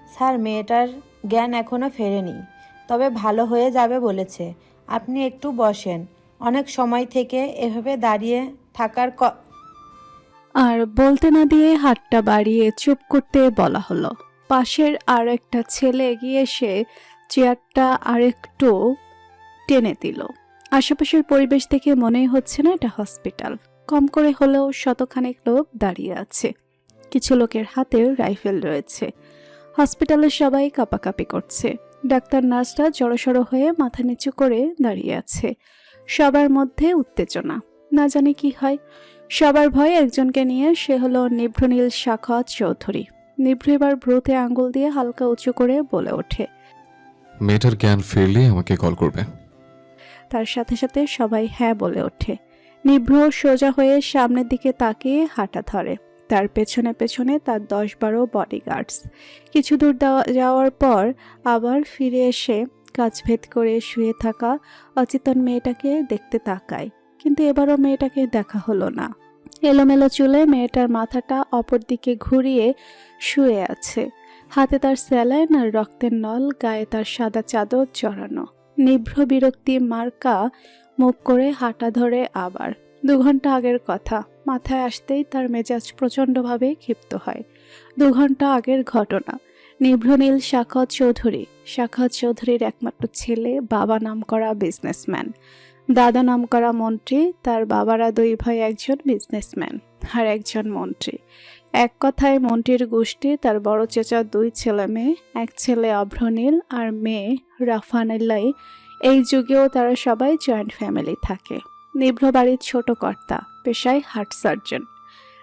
Sir, মেয়েটার জ্ঞান এখনো ফেরেনি, তবে ভালো হয়ে যাবে বলেছে। আপনি একটু বসেন। অনেক সময় থেকে এভাবে দাঁড়িয়ে থাকার আর বলতে না দিয়ে হাতটা বাড়িয়ে চুপ করতে বলা হলো। পাশের আর একটা ছেলে এগিয়ে এসে চেয়ারটা আরেকটু টেনে দিল। আশেপাশের পরিবেশ দেখে মনেই হচ্ছে না এটা হসপিটাল। কম করে হলেও শতখানেক লোক দাঁড়িয়ে আছে। কিছু লোকের হাতে রাইফেল রয়েছে। হসপিটালের সবাই কাঁপাকাঁপি করছে। ডাক্তার নার্সরা জড়সড় হয়ে মাথা নিচু করে দাঁড়িয়ে আছে। সবার মধ্যে উত্তেজনা, না জানি কি হয়। সবার ভয় একজনকে নিয়ে, সে হলো নিভ্রনীল শাখাওয়াত চৌধুরী। নিভ্র এবার ভ্রুতে আঙ্গুল দিয়ে হালকা উঁচু করে বলে ওঠে, মেয়েটার জ্ঞান ফিরলে আমাকে কল করবে। তার সাথে সাথে সবাই হ্যাঁ বলে ওঠে। নিভ্র সোজা হয়ে সামনের দিকে তাকিয়ে হাঁটা ধরে। তার পেছনে পেছনে তার 10-12 বডিগার্ডস। কিছু দূর যাওয়ার পর আবার ফিরে এসে কাছভেদ করে শুয়ে থাকা অচেতন মেয়েটাকে দেখতে তাকায়, কিন্তু এবারও মেয়েটাকে দেখা হলো না। এলোমেলো চুলে মেয়েটার মাথাটা অপর দিকে ঘুরিয়ে শুয়ে আছে। হাতে তার স্যালাইন আর রক্তের নল, গায়ে তার সাদা চাদর জড়ানো। নিভ্র বিরক্তি মার্কা মুখ করে হাঁটা ধরে আবার। 2 ঘন্টা আগের কথা মাথায় আসতেই তার মেজাজ প্রচণ্ডভাবে ক্ষিপ্ত হয়। 2 ঘন্টা আগের ঘটনা। নিভ্রনীল শাখাওয়াত চৌধুরীর একমাত্র ছেলে, বাবা নামকরা বিজনেসম্যান, দাদা নামকরা মন্ত্রী। তার বাবারা 2 ভাই, একজন বিজনেসম্যান আর একজন মন্ত্রী। এক কথায় মন্ত্রীর গোষ্ঠী। তার বড় চেঁচা 2 ছেলে মেয়ে, এক ছেলে অভ্রনীল আর মেয়ে রাফানেলাই। এই যুগেও তারা সবাই জয়েন্ট ফ্যামিলি থাকে। নিভ্র বাড়ির ছোট কর্তা, পেশায় হার্ট সার্জন।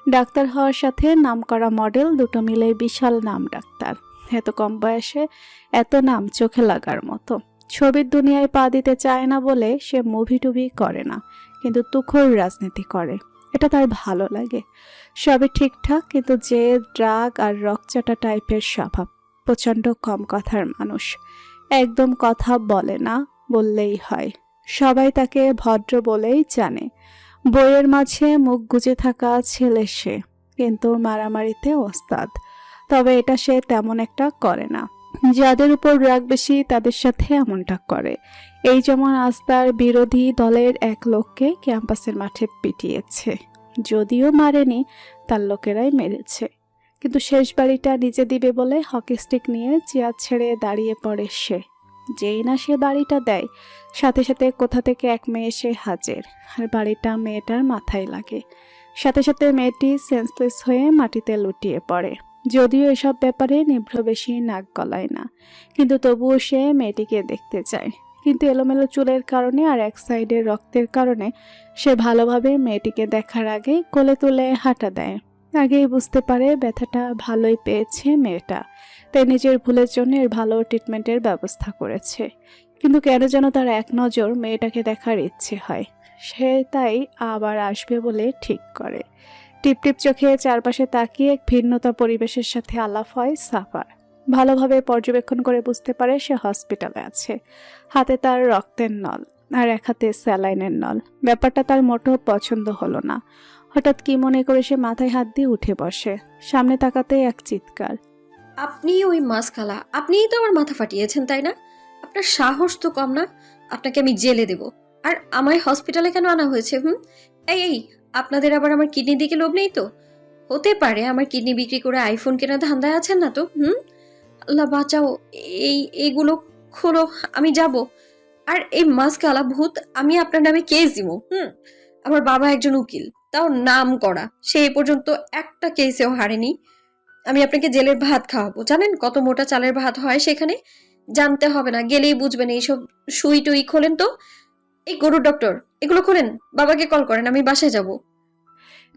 ডাক্তার হওয়ার সাথে নামকরা মডেল, দুটো মিলে বিশাল নাম ডাক্তার। এত কম বয়সে এত নাম চোখে লাগার মতো। ছবির দুনিয়ায় পা দিতে চায় না বলে সে মুভি টুভি করে না, কিন্তু তুখোড় রাজনীতি করে। এটা তার ভালো লাগে। সবই ঠিকঠাক, কিন্তু যে ড্রাগ আর রকচাটা টাইপের স্বভাব। প্রচণ্ড কম কথার মানুষ, একদম কথা বলে না, বললেই হয়। সবাই তাকে ভদ্র বলেই জানে। বইয়ের মাঝে মুখ গুজে থাকা ছেলে সে, কিন্তু মারামারিতে ওস্তাদ। তবে এটা সে তেমন একটা করে না। যাদের উপর রাগ বেশি তাদের সাথে এমনটা করে। এই যেমন আজ তার বিরোধী দলের এক লোককে ক্যাম্পাসের মাঠে পিটিয়েছে। যদিও মারেনি, তার লোকেরাই মেরেছে। কিন্তু শেষ বাড়িটা নিজে দিবে বলে হকি স্টিক নিয়ে চেয়ার ছেড়ে দাঁড়িয়ে পড়ে সে। যেই না সে বাড়িটা দেয়, সাথে সাথে কোথা থেকে এক মেয়ে এসে হাজির, আর বাড়িটা মেয়েটার মাথায় লাগে। সাথে সাথে মেয়েটি সেন্সলেস হয়ে মাটিতে লুটিয়ে পড়ে। যদিও এসব ব্যাপারে নিভ্র বেশি নাক গলায় না, কিন্তু তবুও সে মেয়েটিকে দেখতে চায়। কিন্তু এলোমেলো চুলের কারণে আর এক সাইডের রক্তের কারণে সে ভালোভাবে মেয়েটিকে দেখার আগেই কোলে তুলে হাঁটা দেয়। আগেই বুঝতে পারে ব্যথাটা ভালোই পেয়েছে মেয়েটা, তাই নিজের ভুলের জন্য এর ভালো ট্রিটমেন্টের ব্যবস্থা করেছে। কিন্তু কেন যেন তার এক নজর মেয়েটাকে দেখার ইচ্ছে হয়। সে তাই আবার আসবে বলে ঠিক করে। টিপটিপ চোখে চারপাশে তাকিয়ে এক ভিন্নতা পরিবেশের সাথে আলাপ হয় সাফার। ভালোভাবে পর্যবেক্ষণ করে বুঝতে পারে সে হসপিটালে আছে। হাতে তার রক্তের নল আর এক হাতে স্যালাইনের নল। ব্যাপারটা তার মোটেও পছন্দ হলো না। হঠাৎ কি মনে করে সে মাথায় হাত দিয়ে উঠে বসে। সামনে তাকাতেই এক চিৎকার। আপনি ওই মাসখালা, আপনিই তো আমার মাথা ফাটিয়েছেন, তাই না? আপনার সাহস তো কম না। আপনাকে আমি জেলে দেব। আর আমায় হসপিটালে কেন আনা হয়েছে? এই, আপনাদের আবার আমার কিডনি দিকে লোভ নেই তো? হতে পারে আমার কিডনি বিক্রি করে আইফোন কেনার ধান্দায় আছেন না তো? আল্লাহ বাঁচাও। এইগুলো খোলো, আমি যাব। আর এই মাসকালা ভূত, আমি আপনার নামে কেস দিব। আমার বাবা একজন উকিল, তাও নাম করা। সে এ পর্যন্ত একটা কেসেও হারেনি। আমি আপনাকে জেলের ভাত খাওয়াবো। জানেন কত মোটা চালের ভাত হয় সেখানে? জানতে হবে না, গেলেই বুঝবেন। এইসব সুই টুই খোলেন তো। এই গরুর ডক্টর, এগুলো খোলেন। বাবাকে কল করেন, আমি বাসায় যাব।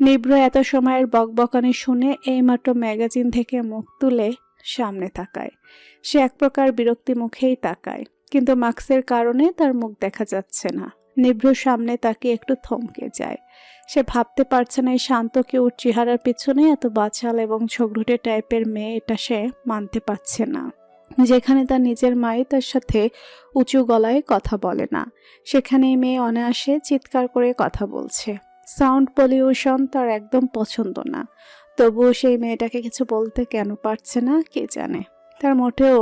নিভ্র এত সময়ের বকবকানি শুনে এইমাত্র ম্যাগাজিন থেকে মুখ তুলে সামনে তাকায়। সে এক প্রকার বিরক্তি মুখেই তাকায়, কিন্তু মাস্কের কারণে তার মুখ দেখা যাচ্ছে না। নিভ্র সামনে তাকে একটু থমকে যায়। সে ভাবতে পারছে না এই শান্ত কেউর চেহারার পিছনে এত বাচাল এবং ঝগড়ুটে টাইপের মেয়ে, এটা সে মানতে পারছে না। যেখানে তার নিজের মাই তার সাথে উঁচু গলায় কথা বলে না, সেখানে এই মেয়ে অনায়াসে চিৎকার করে কথা বলছে। সাউন্ড পলিউশন তার একদম পছন্দ না। তবুও সেই মেয়েটাকে কিছু বলতে কেন পারছে না কে জানে। তার মোটেও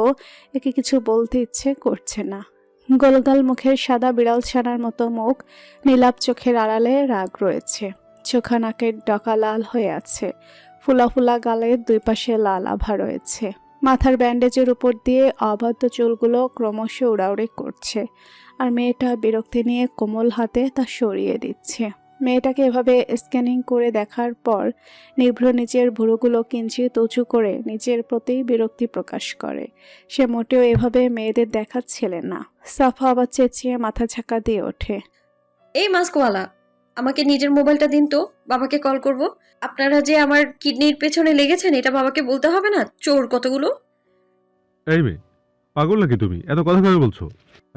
একে কিছু বলতে ইচ্ছে করছে না। গোলগাল মুখের সাদা বিড়াল ছানার মতো মুখ, নীলাপ চোখের আড়ালে রাগ রয়েছে। চোখা নাকের ডকা লাল হয়ে আছে, ফুলা ফুলা গালের দুই পাশে লাল আভা রয়েছে। মাথার ব্যান্ডেজের উপর দিয়ে অবাধ্য চুলগুলো ক্রমশ উড়াউড়ি করছে, আর মেয়েটা বিরক্তি নিয়ে কোমল হাতে তা সরিয়ে দিচ্ছে। মেয়েটাকে এভাবে স্ক্যানিং করে দেখার পর নিভ্র নিজের ভুরুগুলো কিঞ্চিত উঁচু করে নিজের প্রতি বিরক্তি প্রকাশ করে। সে মোটেও এভাবে মেয়েদের দেখার ছেলে না। সাফা আবার চেঁচিয়ে মাথা ঝাঁকা দিয়ে ওঠে। এই মাস্কওয়ালা, আমাকে নিজের মোবাইলটা দিন তো, বাবাকে কল করব। আপনারা যে আমার কিডনির পেছনে লেগেছেন এটা বাবাকে বলতে হবে না? চোর কতগুলো। এই মেয়ে, পাগল নাকি তুমি? এত কথা কেন বলছো?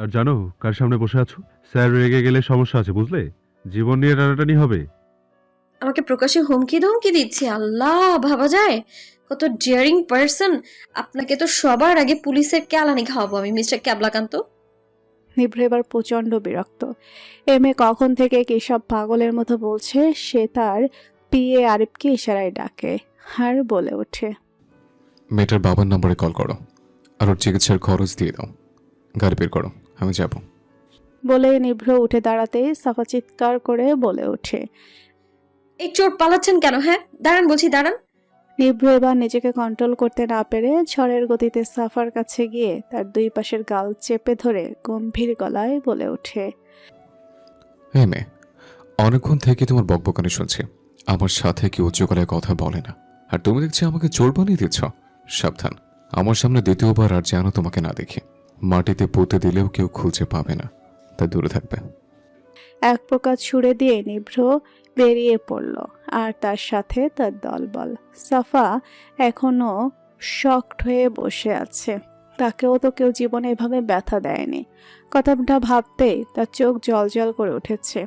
আর জানো কার সামনে বসে আছো? স্যার রেগে গেলে সমস্যা আছে, বুঝলে? জীবন নিয়ে টানাটানি হবে। আমাকে প্রকাশ্যে হুমকি ধমকি দিচ্ছে? আল্লাহ, ভাবা যায়? কত ডিয়ারিং পার্সন। আপনাকে তো সবার আগে পুলিশের কেলানি খাওয়াবো আমি, মিস্টার ক্যাবলাকান্ত। নিভ্র এবার প্রচণ্ড বিরক্ত। মেয়ে কখন থেকে কি সব পাগলের মতো বলছে। সে তার পিএ আরিফকে ইশারায় ডাকে আর বলে ওঠে, মেয়েটার বাবার নম্বরে কল করো, আর ওর চিকিৎসার খরচ দিয়ে দাও। গাড়ি বের করো, আমি যাব। বলে নিভ্র উঠে দাঁড়াতেই সাফা চিৎকার করে বলে ওঠে। এই চোর পালাচ্ছেন কেন? হ্যাঁ, দাঁড়ান বলছি, দাঁড়ান। নিভ্র এবার নিজেকে কন্ট্রোল করতে না পেরে ঝড়ের গতিতে সাফার কাছে গিয়ে তার দুই পাশের গাল চেপে ধরে গম্ভীর গলায় বলে ওঠে, হ্যাঁ মেয়ে, অনেকক্ষণ থেকে তোমার বকবকানি শুনছি। আমার সাথে কি উচ্চ গলায় কথা বলে না, আর তুমি দেখছি আমাকে চোর বানিয়ে দিচ্ছ। সাবধান, আমার সামনে দ্বিতীয়বার আর যেন তোমাকে না দেখি। মাটিতে পুঁতে দিলেও কেউ খুঁজে পাবে না, তাই দূরে থাকবে। এক প্রকার ছুড়ে দিয়ে নিভ্র বেরিয়ে পড়ল, আর তার সাথে তার দলবল। সাফা এখনো শকড হয়ে বসে আছে। তাকেও তো কেউ জীবনে এভাবে ব্যথা দেয়নি। কথাটা ভাবতেই তার চোখ জলজল করে উঠেছে।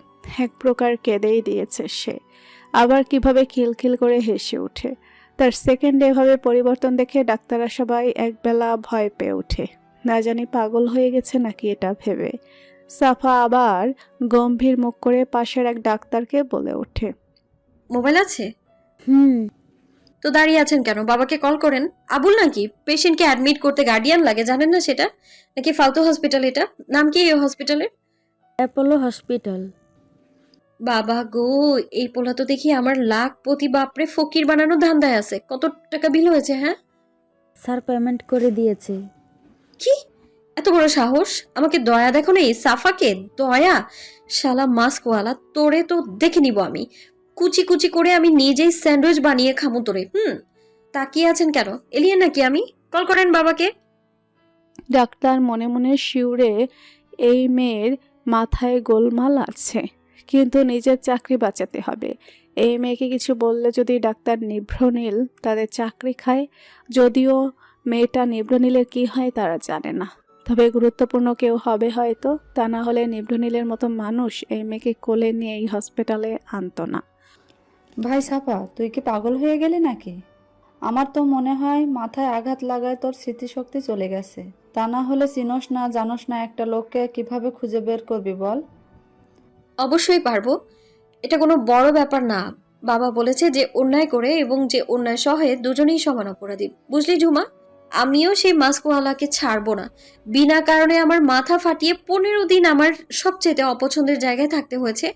এক প্রকার কেঁদেই দিয়েছে সে, আবার কিভাবে খিলখিল করে হেসে ওঠে। তার সেকেন্ডে এভাবে পরিবর্তন দেখে ডাক্তাররা সবাই একবেলা ভয় পেয়ে ওঠে। না জানি পাগল হয়ে গেছে নাকি এটা ভেবে। সাফা আবার গম্ভীর মুখ করে পাশের এক ডাক্তারকে বলে ওঠে, মোবাইল আছে? তো দাঁড়িয়ে আছেন কেন? বাবাকে কল করেন। আবুল নাকি? পেশেন্টকে অ্যাডমিট করতে গার্ডিয়ান লাগে, জানেন না সেটা? নাকি ফালতু হসপিটাল এটা? নাম কি এই হসপিটালের? Apollo hospital. বাবা গো, এই পোলা তো দেখি আমার লাখ প্রতি বাপরে ফকির বানানো ধান্দায় আছে। কত টাকা বিল হয়েছে? হ্যাঁ, স্যার পেমেন্ট করে দিয়েছে। কি এত বড় সাহস? আমাকে দয়া দেখো না, এই সাফাকে দয়া? শালা মাস্কওয়ালা, তোরে তো দেখে নিব আমি। কুচি কুচি করে আমি নিজেই স্যান্ডউইচ বানিয়ে খামু তোরে। তাকিয়ে আছেন কেন? এলিয়েন নাকি আমি? কল করেন বাবাকে। ডাক্তার মনে মনে শিউরে এই মেয়ের মাথায় গোলমাল আছে, কিন্তু নিজের চাকরি বাঁচাতে হবে। এই মেয়েকে কিছু বললে যদি ডাক্তার নিভ্রনীল তাদের চাকরি খায়। যদিও মেয়েটা নিভ্রনীলের কি হয় তারা জানে না, তবে গুরুত্বপূর্ণ কেউ হবে হয়তো। তা না হলে নিভ্রনীলের মতো মানুষ এই মেয়েকে কোলে নিয়ে এই হসপিটালে আনতো না। ভাই সাফা, তুই কি পাগল হয়ে গেলি নাকি? আমার তো মনে হয় মাথায় আঘাত লাগায় তোর স্মৃতিশক্তি চলে গেছে। তা না হলে চিনোস না জানোস না একটা লোককে কিভাবে খুঁজে বের করবি বল? অবশ্যই পারবো, এটা কোনো বড় ব্যাপার না। বাবা বলেছে যে অন্যায় করে এবং যে অন্যায় সহে দুজনেই সমান অপরাধী। বুঝলি ঝুমা, আমিও সেই মাস্কওয়ালাকে ছাড়বো না। বিনা কারণে আমার মাথা ফাটিয়ে 15 দিন আমার সবচেয়ে অপছন্দের জায়গায় থাকতে হয়েছে।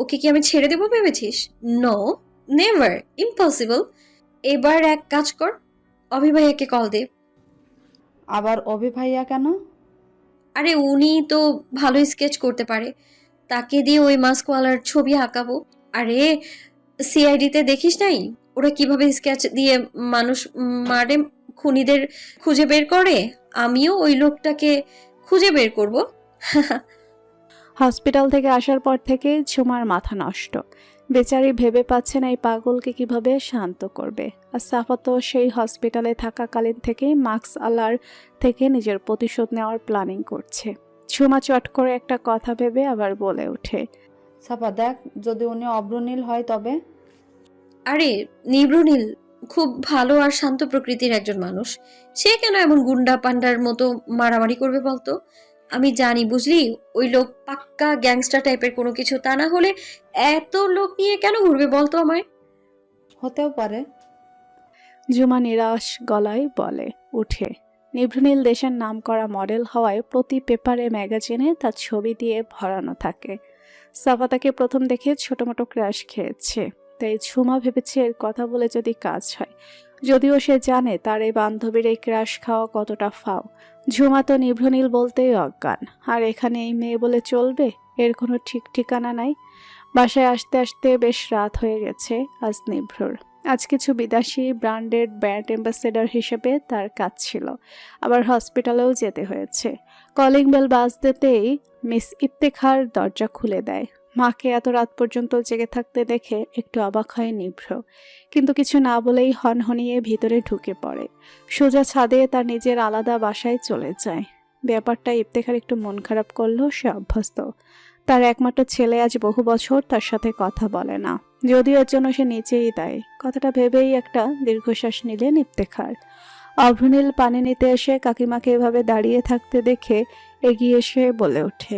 ওকে কি আমি ছেড়ে দেবো ভেবেছিস? No, never, impossible. এবার এক কাজ কর, অভিভাইয়াকে কল দে। আবার অভি ভাইয়া কেন? আরে উনি তো ভালো স্কেচ করতে পারে, তাকে দিয়ে ওই মাস্কওয়ালার ছবি আঁকাবো। আরে সিআইডিতে দেখিস নাই ওরা কিভাবে স্কেচ দিয়ে মানুষ মারে, খুনিদের খুঁজে বের করে? আমিও ওই লোকটাকে খুঁজে বের করব। হসপিটাল থেকে আসার পর থেকে ঝুমার মাথা নষ্ট। বেচারি ভেবে পাচ্ছে না এই পাগলকে কিভাবে শান্ত করবে। আর সাফা তো সেই হসপিটালে থাকাকালীন থেকেই মার্কস আলার থেকে নিজের প্রতিশোধ নেওয়ার প্ল্যানিং করছে। ঝুমা চট করে একটা কথা ভেবে আবার বলে ওঠে, সাফা দেখ, যদি উনি অব্রনীল হয় তবে? আরে নিভ্রনীল খুব ভালো আর শান্ত প্রকৃতির একজন মানুষ। সে কেন এমন গুন্ডা পান্ডার মতো মারামারি করবে বলতো? আমি জানি বুঝলি, ওই লোক পাক্কা গ্যাংস্টার টাইপের কোনো কিছু। তা না হলে এত লোক নিয়ে কেন ঘুরবে বলতো আমায়? হতেও পারে। ঝুমা নিরাশ গলায় বলে উঠে। নিভ্রনীল দেশের নামকরা মডেল হওয়ায় প্রতি পেপারে ম্যাগাজিনে তার ছবি দিয়ে ভরানো থাকে। সাফা তাকে প্রথম দেখে ছোটমোটো ক্রাশ খেয়েছে, তাই ঝুমা ভেবেছে এর কথা বলে যদি কাজ হয়। যদিও সে জানে তার এই বান্ধবীর এই ক্রাশ খাওয়া কতটা ফাও। ঝুমা তো নিভ্রনীল বলতেই অজ্ঞান, আর এখানে এই মেয়ে বলে চলবে? এর কোনো ঠিক ঠিকানা নাই। বাসায় আসতে আসতে বেশ রাত হয়ে গেছে আজ নিভ্রর। আজ কিছু বিদেশি ব্র্যান্ডের ব্র্যান্ড অ্যাম্বাসেডর হিসেবে তার কাজ ছিল, আবার হসপিটালেও যেতে হয়েছে। কলিং বেল বাজতেই মিস ইফতেখার দরজা খুলে দেয়। মাকে এত রাত পর্যন্ত জেগে থাকতে দেখে একটু অবাক হয় নিভ্র, কিন্তু কিছু না বলেই হনহনিয়ে ভিতরে ঢুকে পড়ে। সোজা ছাদে তার নিজের আলাদা বাসায় চলে যায়। ব্যাপারটা ইফতেখার একটু মন খারাপ করলেও সে অভ্যস্ত। তার একমাত্র ছেলে আজ বহু বছর তার সাথে কথা বলে না, যদিও এর জন্য সে নিচেই দেয়। কথাটা ভেবেই একটা দীর্ঘশ্বাস নিলেন ইফতেখার। অভ্রনীল পানি নিতে এসে কাকিমাকে এভাবে দাঁড়িয়ে থাকতে দেখে এগিয়ে এসে বলে ওঠে,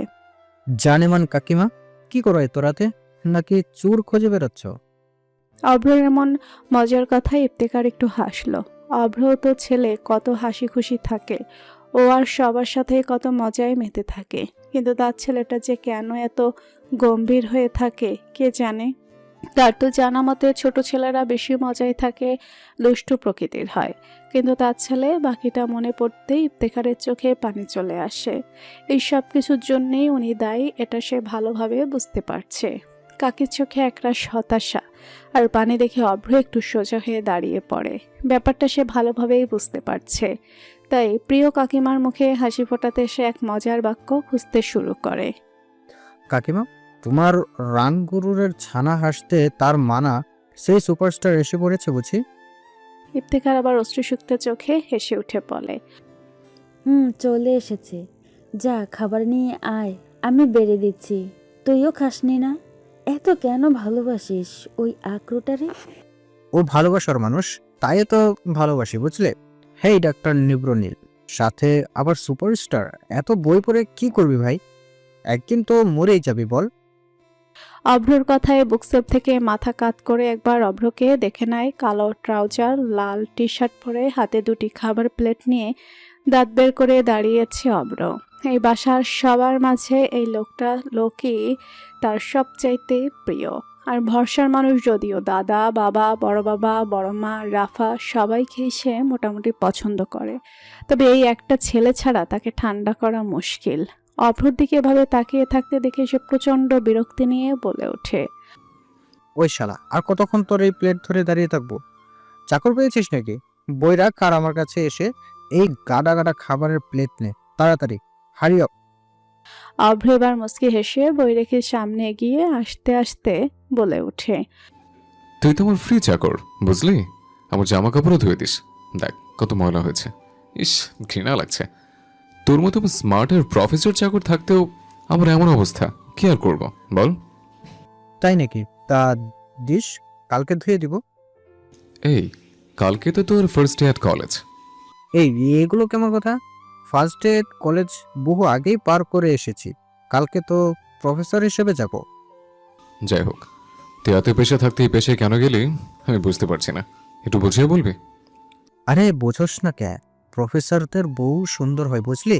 জানেমান কাকিমা, কি করো এত রাতে? নাকি চোর খুঁজে বেড়াচ্ছ? অভ্রর এমন মজার কথায় ইফতেখার একটু হাসলো। অভ্র তো ছেলে, কত হাসি খুশি থাকে, ও আর সবার সাথে কত মজায় মেতে থাকে, কিন্তু তার ছেলেটা যে কেন এত গম্ভীর হয়ে থাকে কে জানে। তার তো জানা মতে ছোট ছেলেরা বেশি মজায় থাকে, দুষ্টু প্রকৃতির হয়, কিন্তু তার ছেলে বাকিটা মনে পড়তেই ইফতেখারের চোখে পানি চলে আসে। এই সব কিছুর জন্যেই উনি দায়ী, এটা সে ভালোভাবে বুঝতে পারছে। কাকির চোখে একরাশ হতাশা আর পানি দেখে অভ্র একটু সোজা হয়ে দাঁড়িয়ে পড়ে। ব্যাপারটা সে ভালোভাবেই বুঝতে পারছে, তাই প্রিয় কাকিমার মুখে হাসি ফোটাতে সে এক মজার বাক্য খুঁজতে শুরু করে। কাকিমা, তোমার রানগুরুরের ছানা হাসতে তার মানা সেই সুপারস্টার এসে পড়েছে বুঝি? ইফতেখার আবার অশ্রুসুক্ত চোখে হেসে উঠে বলে, চলে এসেছে। যা খাবার নিয়ে আয়, আমি বেড়ে দিচ্ছি। তুইও খাসনি না? এত কেন ভালোবাসিস ওই আক্রোটারে? ও ভালোবাসার মানুষ, তাই তো ভালোবাসি বুঝলে। হেই ডাক্তার নিব্রনীল, সাথে আবার সুপারস্টার, এত বই পড়ে কি করবি ভাই? একদিন তো মরেই যাবি বল। অভ্রর কথায় বুকসেপ থেকে মাথা কাত করে একবার অভ্রকে দেখে নেয়। কালো ট্রাউজার, লাল টি শার্ট পরে, হাতে দুটি খাবার প্লেট নিয়ে দাঁত বের করে দাঁড়িয়েছে অভ্র। এই বাসার সবার মাঝে এই লোকই তার সবচাইতে প্রিয় আর ভরসার মানুষ। যদিও দাদা, বাবা, বড় বাবা, বড় মা, রাফা সবাইকেই সে মোটামুটি পছন্দ করে, তবে এই একটা ছেলে ছাড়া তাকে ঠান্ডা করা মুশকিল। অভ্রর দিকে এভাবে তাকিয়ে থাকতে দেখে সে প্রচন্ড বিরক্তি নিয়ে বলে ওঠে, ওই শালা, আর কতক্ষণ তোর এই প্লেট ধরে দাঁড়িয়ে থাকবো? চাকর পেয়েছিস নাকি? বই রাখ আর আমার কাছে এসে এই গাডা গাডা খাবারের প্লেট নে, তাড়াতাড়ি হারি আপ। অভ্র এবার মুচকি হেসে বই রেখে সামনে এগিয়ে আসতে আসতে বলে ওঠে, তুই তো আমার ফ্রি চাকর, বুঝলি? আমার জামা কাপড়ও ধুয়ে দিস। দেখ কত ময়লা হয়েছে। ইস, ঘৃণা লাগছে। তোর মতো স্মার্ট আর প্রফেসর চাকর থাকতেও আমার এমন অবস্থা, কি আর করব বল? তাই নাকি? তা দিস, কালকে ধুয়ে দিব। এই, কালকে তো তোর ফার্স্ট ডে অ্যাট কলেজ। এই এগুলো কেমন কথা? ফার্স্ট ডে কলেজ বহু আগেই পার করে এসেছি, কালকে তো প্রফেসর হিসেবে যাব। যাই হোক, তুই এত পেশা থাকতে এই পেশায় কেন গেলি আমি বুঝতে পারছি না, একটু বুঝিয়ে বলবি? আরে বোঝস না কে, প্রফেসরদের বহু সুন্দর হয় বুঝলি,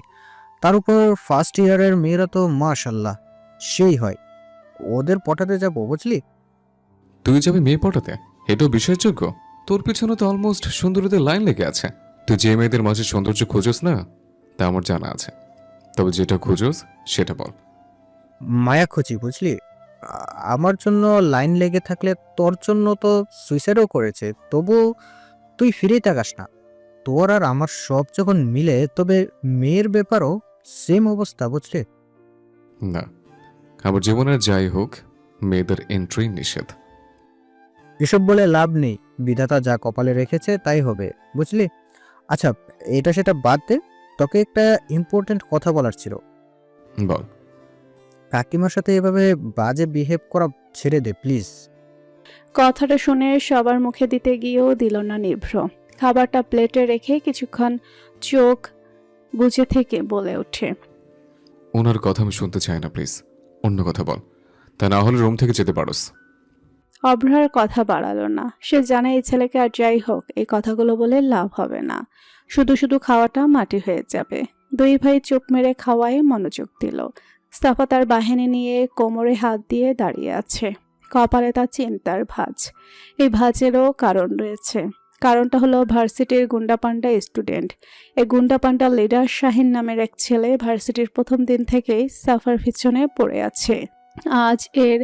তার উপর ফার্স্ট ইয়ারের মেয়েরা তো মাশাল্লাহ সেই হয়, ওদের পটাতে যাব বুঝলি। তুই যাবি মেয়ে পটাতে? এটাও বিশ্বাসযোগ্য? তোর পিছনে তো অলমোস্ট সুন্দরীদের লাইন লেগে আছে। তুই যে মেয়েদের মাঝে সৌন্দর্য খোঁজস না তা আমার জানা আছে, তবে যেটা খোঁজস সেটা বল। মায়া খুঁজি বুঝলি, আমার জন্য লাইন লেগে থাকলে তোর জন্য তো সুইসাইডও করেছে, তবু তুই ফিরেই তাকাস না। তোর আর আমার সব যখন মিলে, তবে মেয়ের ব্যাপারও সেম অবস্থা বুঝলি। না, আমার জীবনের যাই হোক মেয়েদের এন্ট্রি নিষেধ। এসব বলে লাভ নেই, বিধাতা যা কপালে রেখেছে তাই হবে বুঝলি। আচ্ছা, এটা সেটা বাদ দে, তোকে একটা ইম্পর্টেন্ট কথা বলার ছিল। বল। কাকিমার সাথে এভাবে বাজে বিহেভ করা ছেড়ে দে প্লিজ। কথাটা শুনে সবার মুখে দিতে গিয়েও দিল না নিভ্র। খাবারটা প্লেটে রেখে কিছুক্ষণ চোখ বুজে থেকে বলে ওঠে, ওনার কথা আমি শুনতে চাই না, প্লিজ অন্য কথা বল, তা না হলে রুম থেকে যেতে পারোস। অভ্রার কথা বাড়ালো না। সে জানে এই ছেলেকে আর যাই হোক এই কথাগুলো বলে লাভ হবে না। শুধু শুধু খাওয়াটা মাটি হয়ে যাবে। দুই ভাই চুপ মেরে খাওয়ায় মনোযোগ দিল। সাফা তার বাহিনী নিয়ে কোমরে হাত দিয়ে দাঁড়িয়ে আছে। কপালে তার চিন্তার ভাঁজ। এই ভাঁজেরও কারণ রয়েছে। কারণটা হলো ভার্সিটির গুন্ডাপান্ডা স্টুডেন্ট। এই গুন্ডাপান্ডা লিডার শাহিন নামের এক ছেলে ভার্সিটির প্রথম দিন থেকেই সাফার পিছনে পড়ে আছে। আজ এর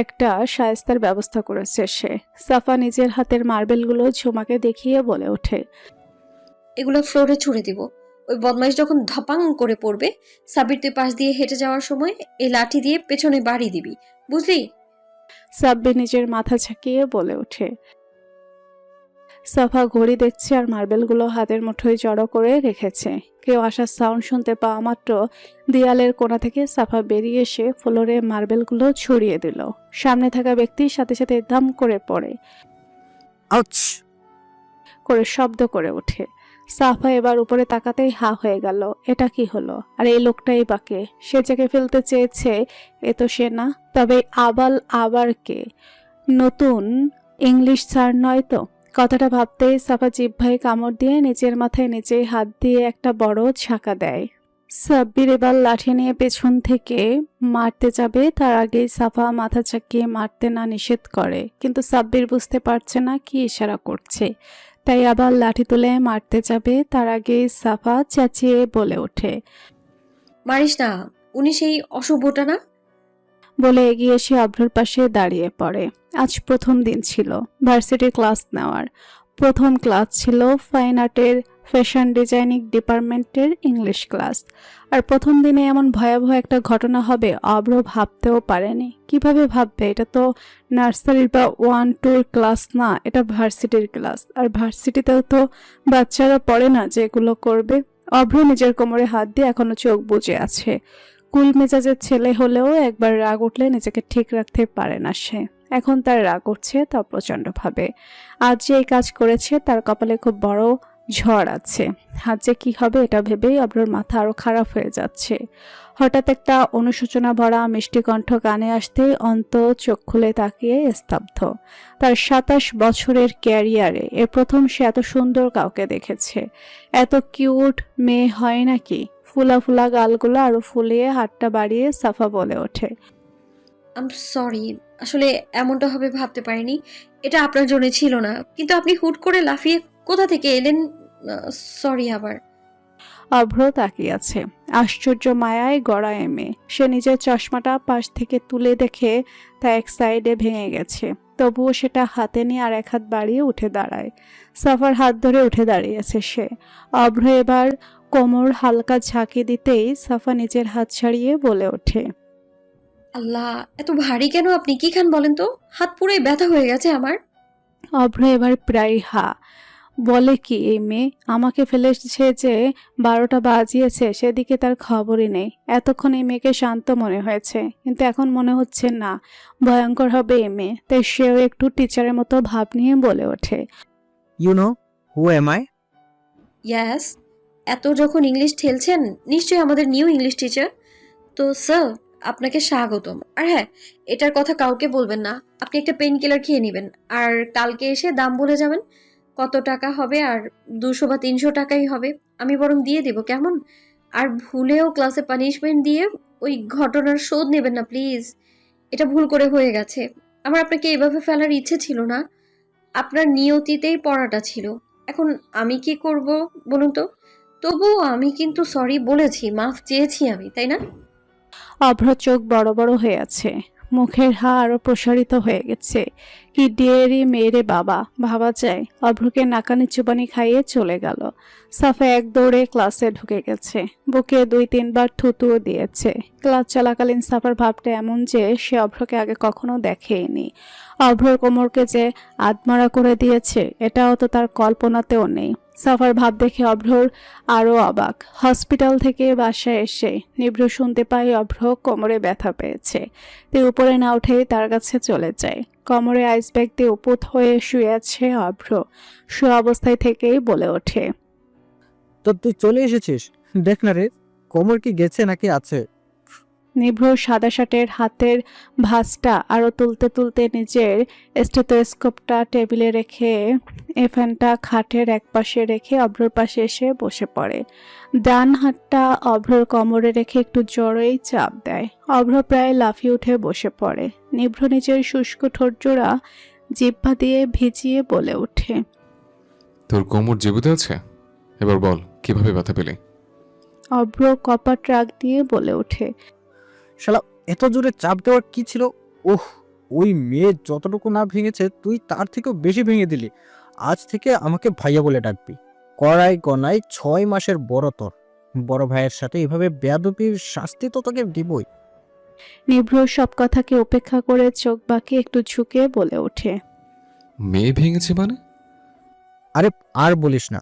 একটা শায়েস্তার ব্যবস্থা করেছে সে। সাফা নিজের হাতের মার্বেলগুলো ঝুমাকে দেখিয়ে বলে ওঠে, এগুলো ফ্লোরে ছুঁড়ে দিব। ওই বদমাইশ যখন ধপাং করে পড়বে, সাবির তুই পাশ দিয়ে হেঁটে যাওয়ার সময় এই লাঠি দিয়ে পেছনে বাড়ি দিবি, বুঝলি? সাব্বির নিজের মাথা ঝাঁকিয়ে বলে ওঠে। সাফা ঘড়ি দেখছে আর মার্বেলগুলো হাতের মুঠোয় জড়ো করে রেখেছে। কেউ আসার সাউন্ড শুনতে পাওয়া মাত্র দেয়ালের কোণা থেকে সাফা বেরিয়ে এসে ফ্লোরে মার্বেলগুলো ছড়িয়ে দিল। সামনে থাকা ব্যক্তির সাথে সাথে দাম করে পড়ে আউচ! করে শব্দ করে ওঠে। সাফা এবার উপরে তাকাতেই হা হয়ে গেল। এটা কি হলো? আর এই লোকটাই বাকে? সে যাকে ফেলতে চেয়েছে এ তো সে না। তবে আবার কে? নতুন ইংলিশ স্যার নয় তো? কথাটা ভাবতেই সাফা জিহ্বায় কামড় দিয়ে নিজের মাথায় নিজেই হাত দিয়ে একটা বড় ঝাঁকা দেয়। সাব্বির এবার লাঠি নিয়ে পেছন থেকে মারতে যাবে, তার আগেই সাফা মাথা চাকিয়ে মারতে না নিষেধ করে। কিন্তু সাব্বির বুঝতে পারছে না কি ইশারা করছে, তাই আবার লাঠি তুলে মারতে যাবে, তার আগেই সাফা চেঁচিয়ে বলে ওঠে, মারিস না, উনি সেই অশুভটা না? বলে এগিয়ে এসে অভ্রর পাশে দাঁড়িয়ে পড়ে। আজ প্রথম দিন ছিল ভার্সিটির ক্লাস নেওয়ার। প্রথম ক্লাস ছিল ফাইন আর্টের ফ্যাশন ডিজাইনিং ডিপার্টমেন্টের ইংলিশ ক্লাস। আর প্রথম দিনে এমন ভয়াবহ একটা ঘটনা হবে অভ্র ভাবতেও পারেনি। কিভাবে ভাববে? এটা তো নার্সারির বা 1-2 ক্লাস না, এটা ভার্সিটির ক্লাস। আর ভার্সিটিতেও তো বাচ্চারা পড়ে না যে এগুলো করবে। অভ্র নিজের কোমরে হাত দিয়ে এখনো চোখ বুজে আছে। কুল মেজাজের ছেলে হলেও একবার রাগ উঠলে নিজেকে ঠিক রাখতে পারে না সে। এখন তার রাগ উঠছে, তা প্রচণ্ডভাবে। আজ যে এই কাজ করেছে তার কপালে খুব বড় ঝড় আছে। আজ যে কি হবে এটা ভেবেই অভ্রর মাথা আরো খারাপ হয়ে যাচ্ছে। হঠাৎ একটা অনুশোচনা ভরা মিষ্টি কণ্ঠ কানে আসতেই অন্ত চোখ খুলে তাকিয়ে স্তব্ধ। তার 27 বছরের ক্যারিয়ারে এ প্রথম সে এত সুন্দর কাউকে দেখেছে। এত কিউট মেয়ে হয় নাকি? ফুলা ফুলা গালগুলো আরো ফুলিয়ে হাতটা বাড়িয়ে সাফা বলে ওঠে, আম সরি, আসলে এমনটা হবে ভাবতে পারিনি। এটা আপনার জন্য ছিল না, কিন্তু আপনি হুট করে লাফিয়ে কোথা থেকে এলেন? সরি আবার। অভ্র তাকিয়ে আছে আশ্চর্য মায়ায় গড়া এমে। সে নিজের চশমাটা পাশ থেকে তুলে দেখে তা এক সাইডে ভেঙে গেছে। তবুও সেটা হাতে নিয়ে আর এক হাত বাড়িয়ে উঠে দাঁড়ায়। সাফার হাত ধরে উঠে দাঁড়িয়েছে সে। অভ্র এবার কোমর হালকা ঝাঁকি দিতেই সাফা নিজের হাত ছাড়িয়ে বলে ওঠে, আল্লাহ, এত ভারী কেন আপনি? কি খান বলেন তো? হাত পুরোই ব্যথা হয়ে গেছে আমার। অভ্র এবার প্রায় বলে কি এই মেয়ে? আমাকে ফেলেছে যে 12টা বাজিয়েছে সেদিকে তার খবরই নেই। এতক্ষণ এই মেয়েকে শান্ত মনে হয়েছে, কিন্তু এখন মনে হচ্ছে না, ভয়ঙ্কর হবে এই মেয়ে। তাই সেও একটু টিচারের মতো ভাব নিয়ে বলে ওঠে, you know who am I? Yes, এত যখন ইংলিশ ঠেলছেন, নিশ্চয়ই আমাদের নিউ ইংলিশ টিচার। তো স্যার, আপনাকে স্বাগতম। আর হ্যাঁ, এটার কথা কাউকে বলবেন না। আপনি একটা পেইন কিলার খেয়ে নেবেন, আর কালকে এসে দাম বলে যাবেন কত টাকা হবে। আর 200 বা 300 টাকাই হবে, আমি বরং দিয়ে দেব, কেমন? আর ভুলেও ক্লাসে পানিশমেন্ট দিয়ে ওই ঘটনার শোধ নেবেন না প্লিজ। এটা ভুল করে হয়ে গেছে। আমার আপনাকে এভাবে ফেলার ইচ্ছে ছিল না। আপনার নিয়তিতেই পড়াটা ছিল। এখন আমি কি করব বলুন তো? তবুও আমি কিন্তু সরি বলেছি, মাফ চেয়েছি আমি, তাই না? অভ্র চোখ বড় বড় হয়ে আছে, মুখের হা আরো প্রসারিত হয়ে গেছে। কি ডিয়েরি মেয়েরে বাবা, ভাবা যায়। অভ্রকে নাকানি চুবানি খাইয়ে চলে গেল। সাফা এক দৌড়ে ক্লাসে ঢুকে গেছে। বুকে 2-3 বার থুতুও দিয়েছে। ক্লাস চলাকালীন সাফার ভাবটা এমন যে সে অভ্রকে আগে কখনো দেখেইনি। অভ্রর কোমরকে যে আধমরা করে দিয়েছে এটাও তো তার কল্পনাতেও নেই। সাফার ভাব দেখে অভ্রর আরও অবাক। হসপিটাল থেকে বাসায় এসে নিভ্র শুনতে পাই অভ্র কোমরে ব্যথা পেয়েছে। তুই উপরে না উঠেই তার কাছে চলে যায়। কোমরে আইস ব্যাগ দিয়ে উপুত হয়ে শুয়ে আছে অভ্র। শুয়ে অবস্থায় থেকেই বলে ওঠে, তো তুই চলে এসেছিস? দেখ না রে, কোমর কি গেছে নাকি আছে? নিভ্র সাদা শার্টের হাতের ভাঁজটা আরও তুলতে তুলতে নিজের স্টেথোস্কোপটা টেবিলে রেখে ফ্যানটা খাটের একপাশে রেখে অভ্রর পাশে এসে বসে পড়ে। ডান হাতটা অভ্রর কোমরে রেখে একটু জোরেই চাপ দেয়। অভ্র প্রায় লাফিয়ে উঠে বসে পড়ে। নিভ্র নিজের শুষ্ক ঠোঁটজোড়া জিহ্বা দিয়ে ভিজিয়ে বলে ওঠে, তোর কোমর জীবিত আছে? এবার বল কিভাবে ব্যথা পেলে? অভ্র কপাট রাগ দিয়ে বলে ওঠে, শালা এত জোরে চাপ দেওয়ার কি ছিল? ওহ, ওই মেয়ে যতটুকু না ভেঙেছে তুই তার থেকেও বেশি ভেঙে দিলি। আজ থেকে আমাকে ভাইয়া বলে ডাকবি। কড়াই গনায় 6 মাসের বড় তোর। বড় ভাইয়ের সাথে এভাবে বেয়াদবির শাস্তি তো তোকে দিবই। নিভ্র সব কথাকে উপেক্ষা করে চোখ বাঁকিয়ে একটু ঝুঁকে বলে ওঠে, মেয়ে ভেঙেছে মানে? আরে আর বলিস না,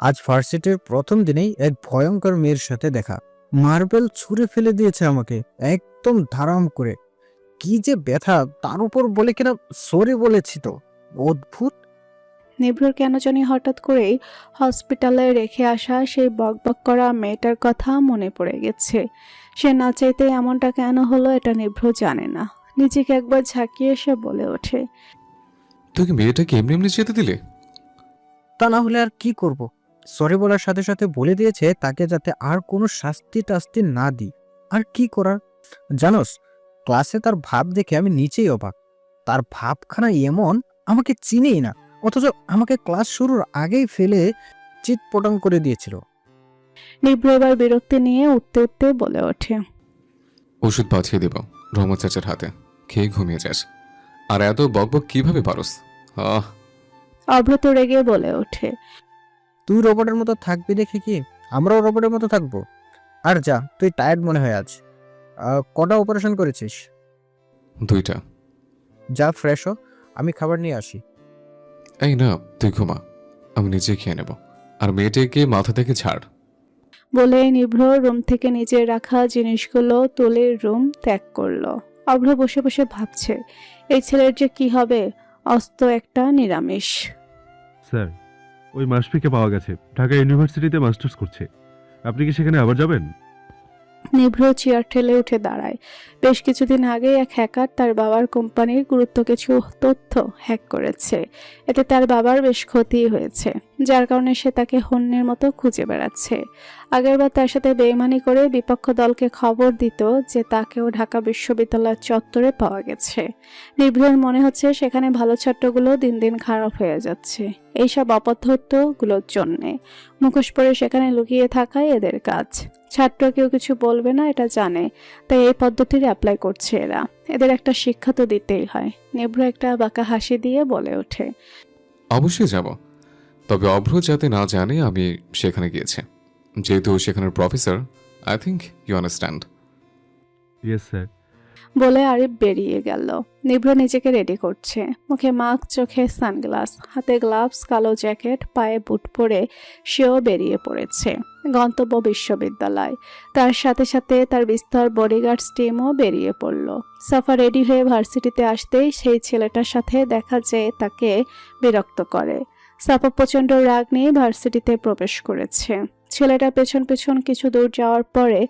আজ ভার্সিটির প্রথম দিনেই এক ভয়ঙ্কর মেয়ের সাথে দেখা। মার্বেল ছুঁড়ে ফেলে দিয়েছে আমাকে একদম ধারাম করে। কি যে ব্যথা, তার উপর বলে কিনা সরি বলেছি তো। অদ্ভুত। নিভ্রর কেন জানি হঠাৎ করেই হসপিটালে রেখে আসা সেই বকবক করা মেয়েটার কথা মনে পড়ে গেছে। সে না চাইতে এমনটা কেন হলো এটা নিভ্র জানে না। নিজেকে একবার ঝাঁকিয়ে সে বলে ওঠে, তুই কি মেয়েটাকে এমনি এমনি যেতে দিলে? তা না হলে আর কি করব? সরি বলার সাথে সাথে বলে দিয়েছে তাকে যাতে আর কোনো শাস্তি টাস্তি না দিই। আর কি করার? জানোস, ক্লাসে তার ভাব দেখে আমি নিচেই অবাক। তার ভাবখানা এমন, আমাকে চিনেই না, অথচ আমাকে ক্লাস শুরুর আগেই ফেলে চিৎপটাং করে দিয়েছিল। নিভ্র এবার বিরক্তি নিয়ে উঠতে উঠতে বলে ওঠে, ওষুধ পাঠিয়ে দেব রহমত চাচার হাতে, খেয়ে ঘুমিয়ে যাস। আর এত বকবক কিভাবে পারস? আহ, অভ্রত রেগে বলে ওঠে, তুই রোবটের মতো থাকবি দেখে কি আমরাও রোবটের মতো থাকবো? আর যা, তুই টায়ার্ড মনে হয় আজ। কটা অপারেশন করেছিস? 2টা। যা ফ্রেশ হ, আমি খাবার নিয়ে আসি। এই না, তুই ঘুমা, আমি নিজে খেয়ে নেব। আর মেয়েটাকে মাথা থেকে ছাড়। বলে নিভ্র রুম থেকে নিজের রাখা জিনিসগুলো তুলে রুম ত্যাগ করলো। অভ্র বসে বসে ভাবছে, এই ছেলের যে কি হবে, অস্ত একটা নিরামিষ। স্যার, ওই মাসফিকে পাওয়া গেছে, ঢাকা ইউনিভার্সিটিতে মাস্টার্স করছে। আপনি কি সেখানে আবার যাবেন? নিভ্র চেয়ার ঠেলে উঠে দাঁড়ায়। বেশ কিছুদিন আগে এক হ্যাকার তার বাবার কোম্পানির গুরুত্ব কিছু তথ্য হ্যাক করেছে। এতে তার বাবার বেশ ক্ষতি হয়েছে, যার কারণে সে তাকে হন্যের মতো খুঁজে বেড়াচ্ছে। আগেরবার তার সাথে বেইমানি করে বিপক্ষ দলকে খবর দিত যে তাকেও ঢাকা বিশ্ববিদ্যালয়ের চত্বরে পাওয়া গেছে। নিভ্রের মনে হচ্ছে সেখানে ভালো ছাত্রগুলো দিন দিন খারাপ হয়ে যাচ্ছে এইসব অপথ্যগুলোর জন্যে। মুখোশ পরে সেখানে লুকিয়ে থাকাই এদের কাজ। ছাত্র কেউ কিছু বলবে না এটা জানে, তাই এই পদ্ধতির অ্যাপ্লাই করছে এরা। এদের একটা শিক্ষা তো দিতেই হয়। নিভ্র একটা বাঁকা হাসি দিয়ে বলে ওঠে, অবশ্যই যাব, তবে অভ্র যাতে না জানে আমি সেখানে গিয়েছি। যেহেতু সেখানের professor, I think you understand. Yes sir. বলে আরিফ বেরিয়ে গেল। নিভ্র নিজেকে রেডি করছে, মুখে মাস্ক, চোখে সানগ্লাস, হাতে গ্লাভস, কালো জ্যাকেট, পায়ে বুট পরে সেও বেরিয়ে পড়েছে গন্তব্য বিশ্ববিদ্যালয়। তার সাথে সাথে তার বিস্তর বডিগার্ডস টিমও বেরিয়ে পড়ল। সাফা রেডি হয়ে ভার্সিটিতে আসতেই সেই ছেলেটার সাথে দেখা যেয়ে তাকে বিরক্ত করে। সাফা প্রচণ্ড রাগ নিয়ে ভার্সিটিতে প্রবেশ করেছে। ছেলেটা পেছন পেছন কিছু দূর যাওয়ার পরে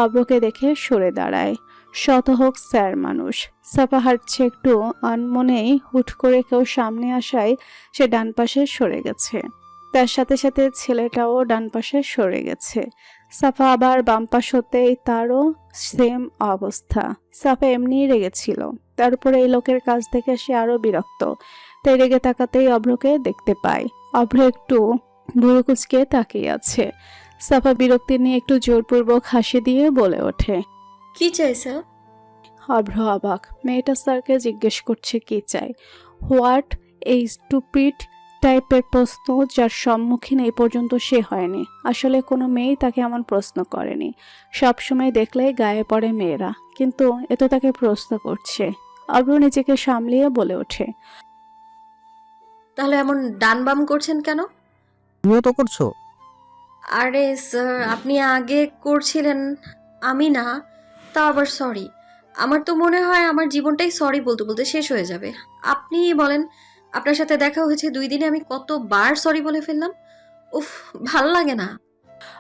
অভ্রকে দেখে সরে দাঁড়ায়। শত হোক স্যার মানুষ। সাফা হাঁটছে একটু আনমনেই, হুট করে কেউ সামনে আসায় সে ডান পাশে সরে গেছে। তার সাথে সাথে ছেলেটাও ডান পাশে সরে গেছে। সাফা আবার বাম পাশ হতেই তারও সেম অবস্থা। সাফা এমনিই রেগেছিল, তার উপরে এই লোকের কাছ থেকে সে আরো বিরক্ত। তাই রেগে তাকাতেই অভ্রকে দেখতে পায়। অভ্র একটু ভুরু কুঁচকে তাকিয়ে আছে। সাফা বিরক্তি নিয়ে একটু জোরপূর্বক হাসি দিয়ে বলে ওঠে, কি চাই স্যার? অভ্র অবাক। মেয়েটা স্যারকে জিজ্ঞেস করছে কি চাই। হোয়াট এই স্টুপিড টাইপের প্রশ্ন যার সম্মুখীন এই পর্যন্ত সে হয়নি। আসলে কোনো মেয়েই তাকে এমন প্রশ্ন করেনি। সবসময় দেখলেই গায়ে পড়ে মেয়েরা, কিন্তু এ তো তাকে প্রশ্ন করছে। অভ্র নিজেকে সামলিয়ে বলে ওঠে, তাহলে এমন ডান বাম করছেন কেন? তুমিও তো করছো। আরে স্যার, আপনি আগে করছিলেন, আমি না। তা আবার সরি। আমার তো মনে হয় আমার জীবনটাই সরি বলতে বলতে শেষ হয়ে যাবে। আপনি বলেন, আপনার সাথে দেখা হয়েছে 2 দিনে আমি কতবার সরি বলে ফেললাম। উফ, ভাল লাগে না।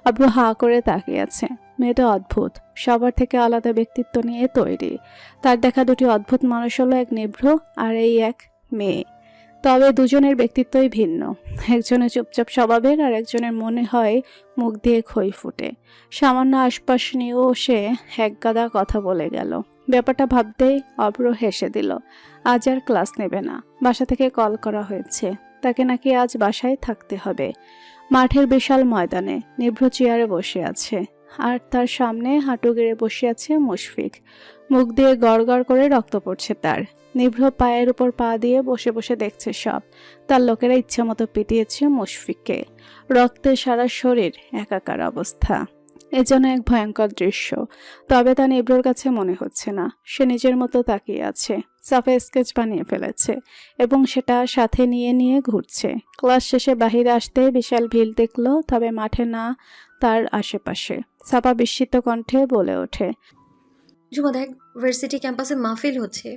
অভ্র হা করে তাকিয়ে আছে। মেয়েটা অদ্ভুত, সবার থেকে আলাদা ব্যক্তিত্ব নিয়ে তৈরি। তার দেখা দুটি অদ্ভুত মানুষ হলো এক নিভ্র আর এই এক মেয়ে। তবে দুজনের ব্যক্তিত্বই ভিন্ন। একজনের চুপচাপ স্বভাবের আর একজনের মনে হয় মুখ দিয়ে খই ফুটে। সামান্য আশপাশ নিয়েও সে একগাদা কথা বলে গেল। ব্যাপারটা ভাবতেই অব্র হেসে দিল। আজ আর ক্লাস নেবে না, বাসা থেকে কল করা হয়েছে, তাকে নাকি আজ বাসায় থাকতে হবে। মাঠের বিশাল ময়দানে নিভ্র চেয়ারে বসে আছে, আর তার সামনে হাঁটু গেড়ে বসে আছে মুশফিক। মুখ দিয়ে গড়গড় করে রক্ত পড়ছে তার। নিভ্র পায়ের উপর পা দিয়ে বসে বসে দেখছে সব। তার লোকেরা ইচ্ছা মতো পিটিয়েছে মুশফিককে। রক্তে সারা শরীর একাকার অবস্থা। এ যেন এক ভয়ঙ্কর দৃশ্য। তবে তা নিভ্রর কাছে মনে হচ্ছে না। সে নিজের মতো তাকিয়ে আছে। সাফা স্কেচ বানিয়ে ফেলেছে এবং সেটা সাথে নিয়ে নিয়ে ঘুরছে। ক্লাস শেষে বাহিরে আসতে বিশাল ভিড় দেখলো, তবে মাঠে না, তার আশেপাশে। সাফা বিস্মিত কণ্ঠে বলে ওঠে। ঝুমা দেখ, ভার্সিটি ক্যাম্পাসে মাহফিল হচ্ছে।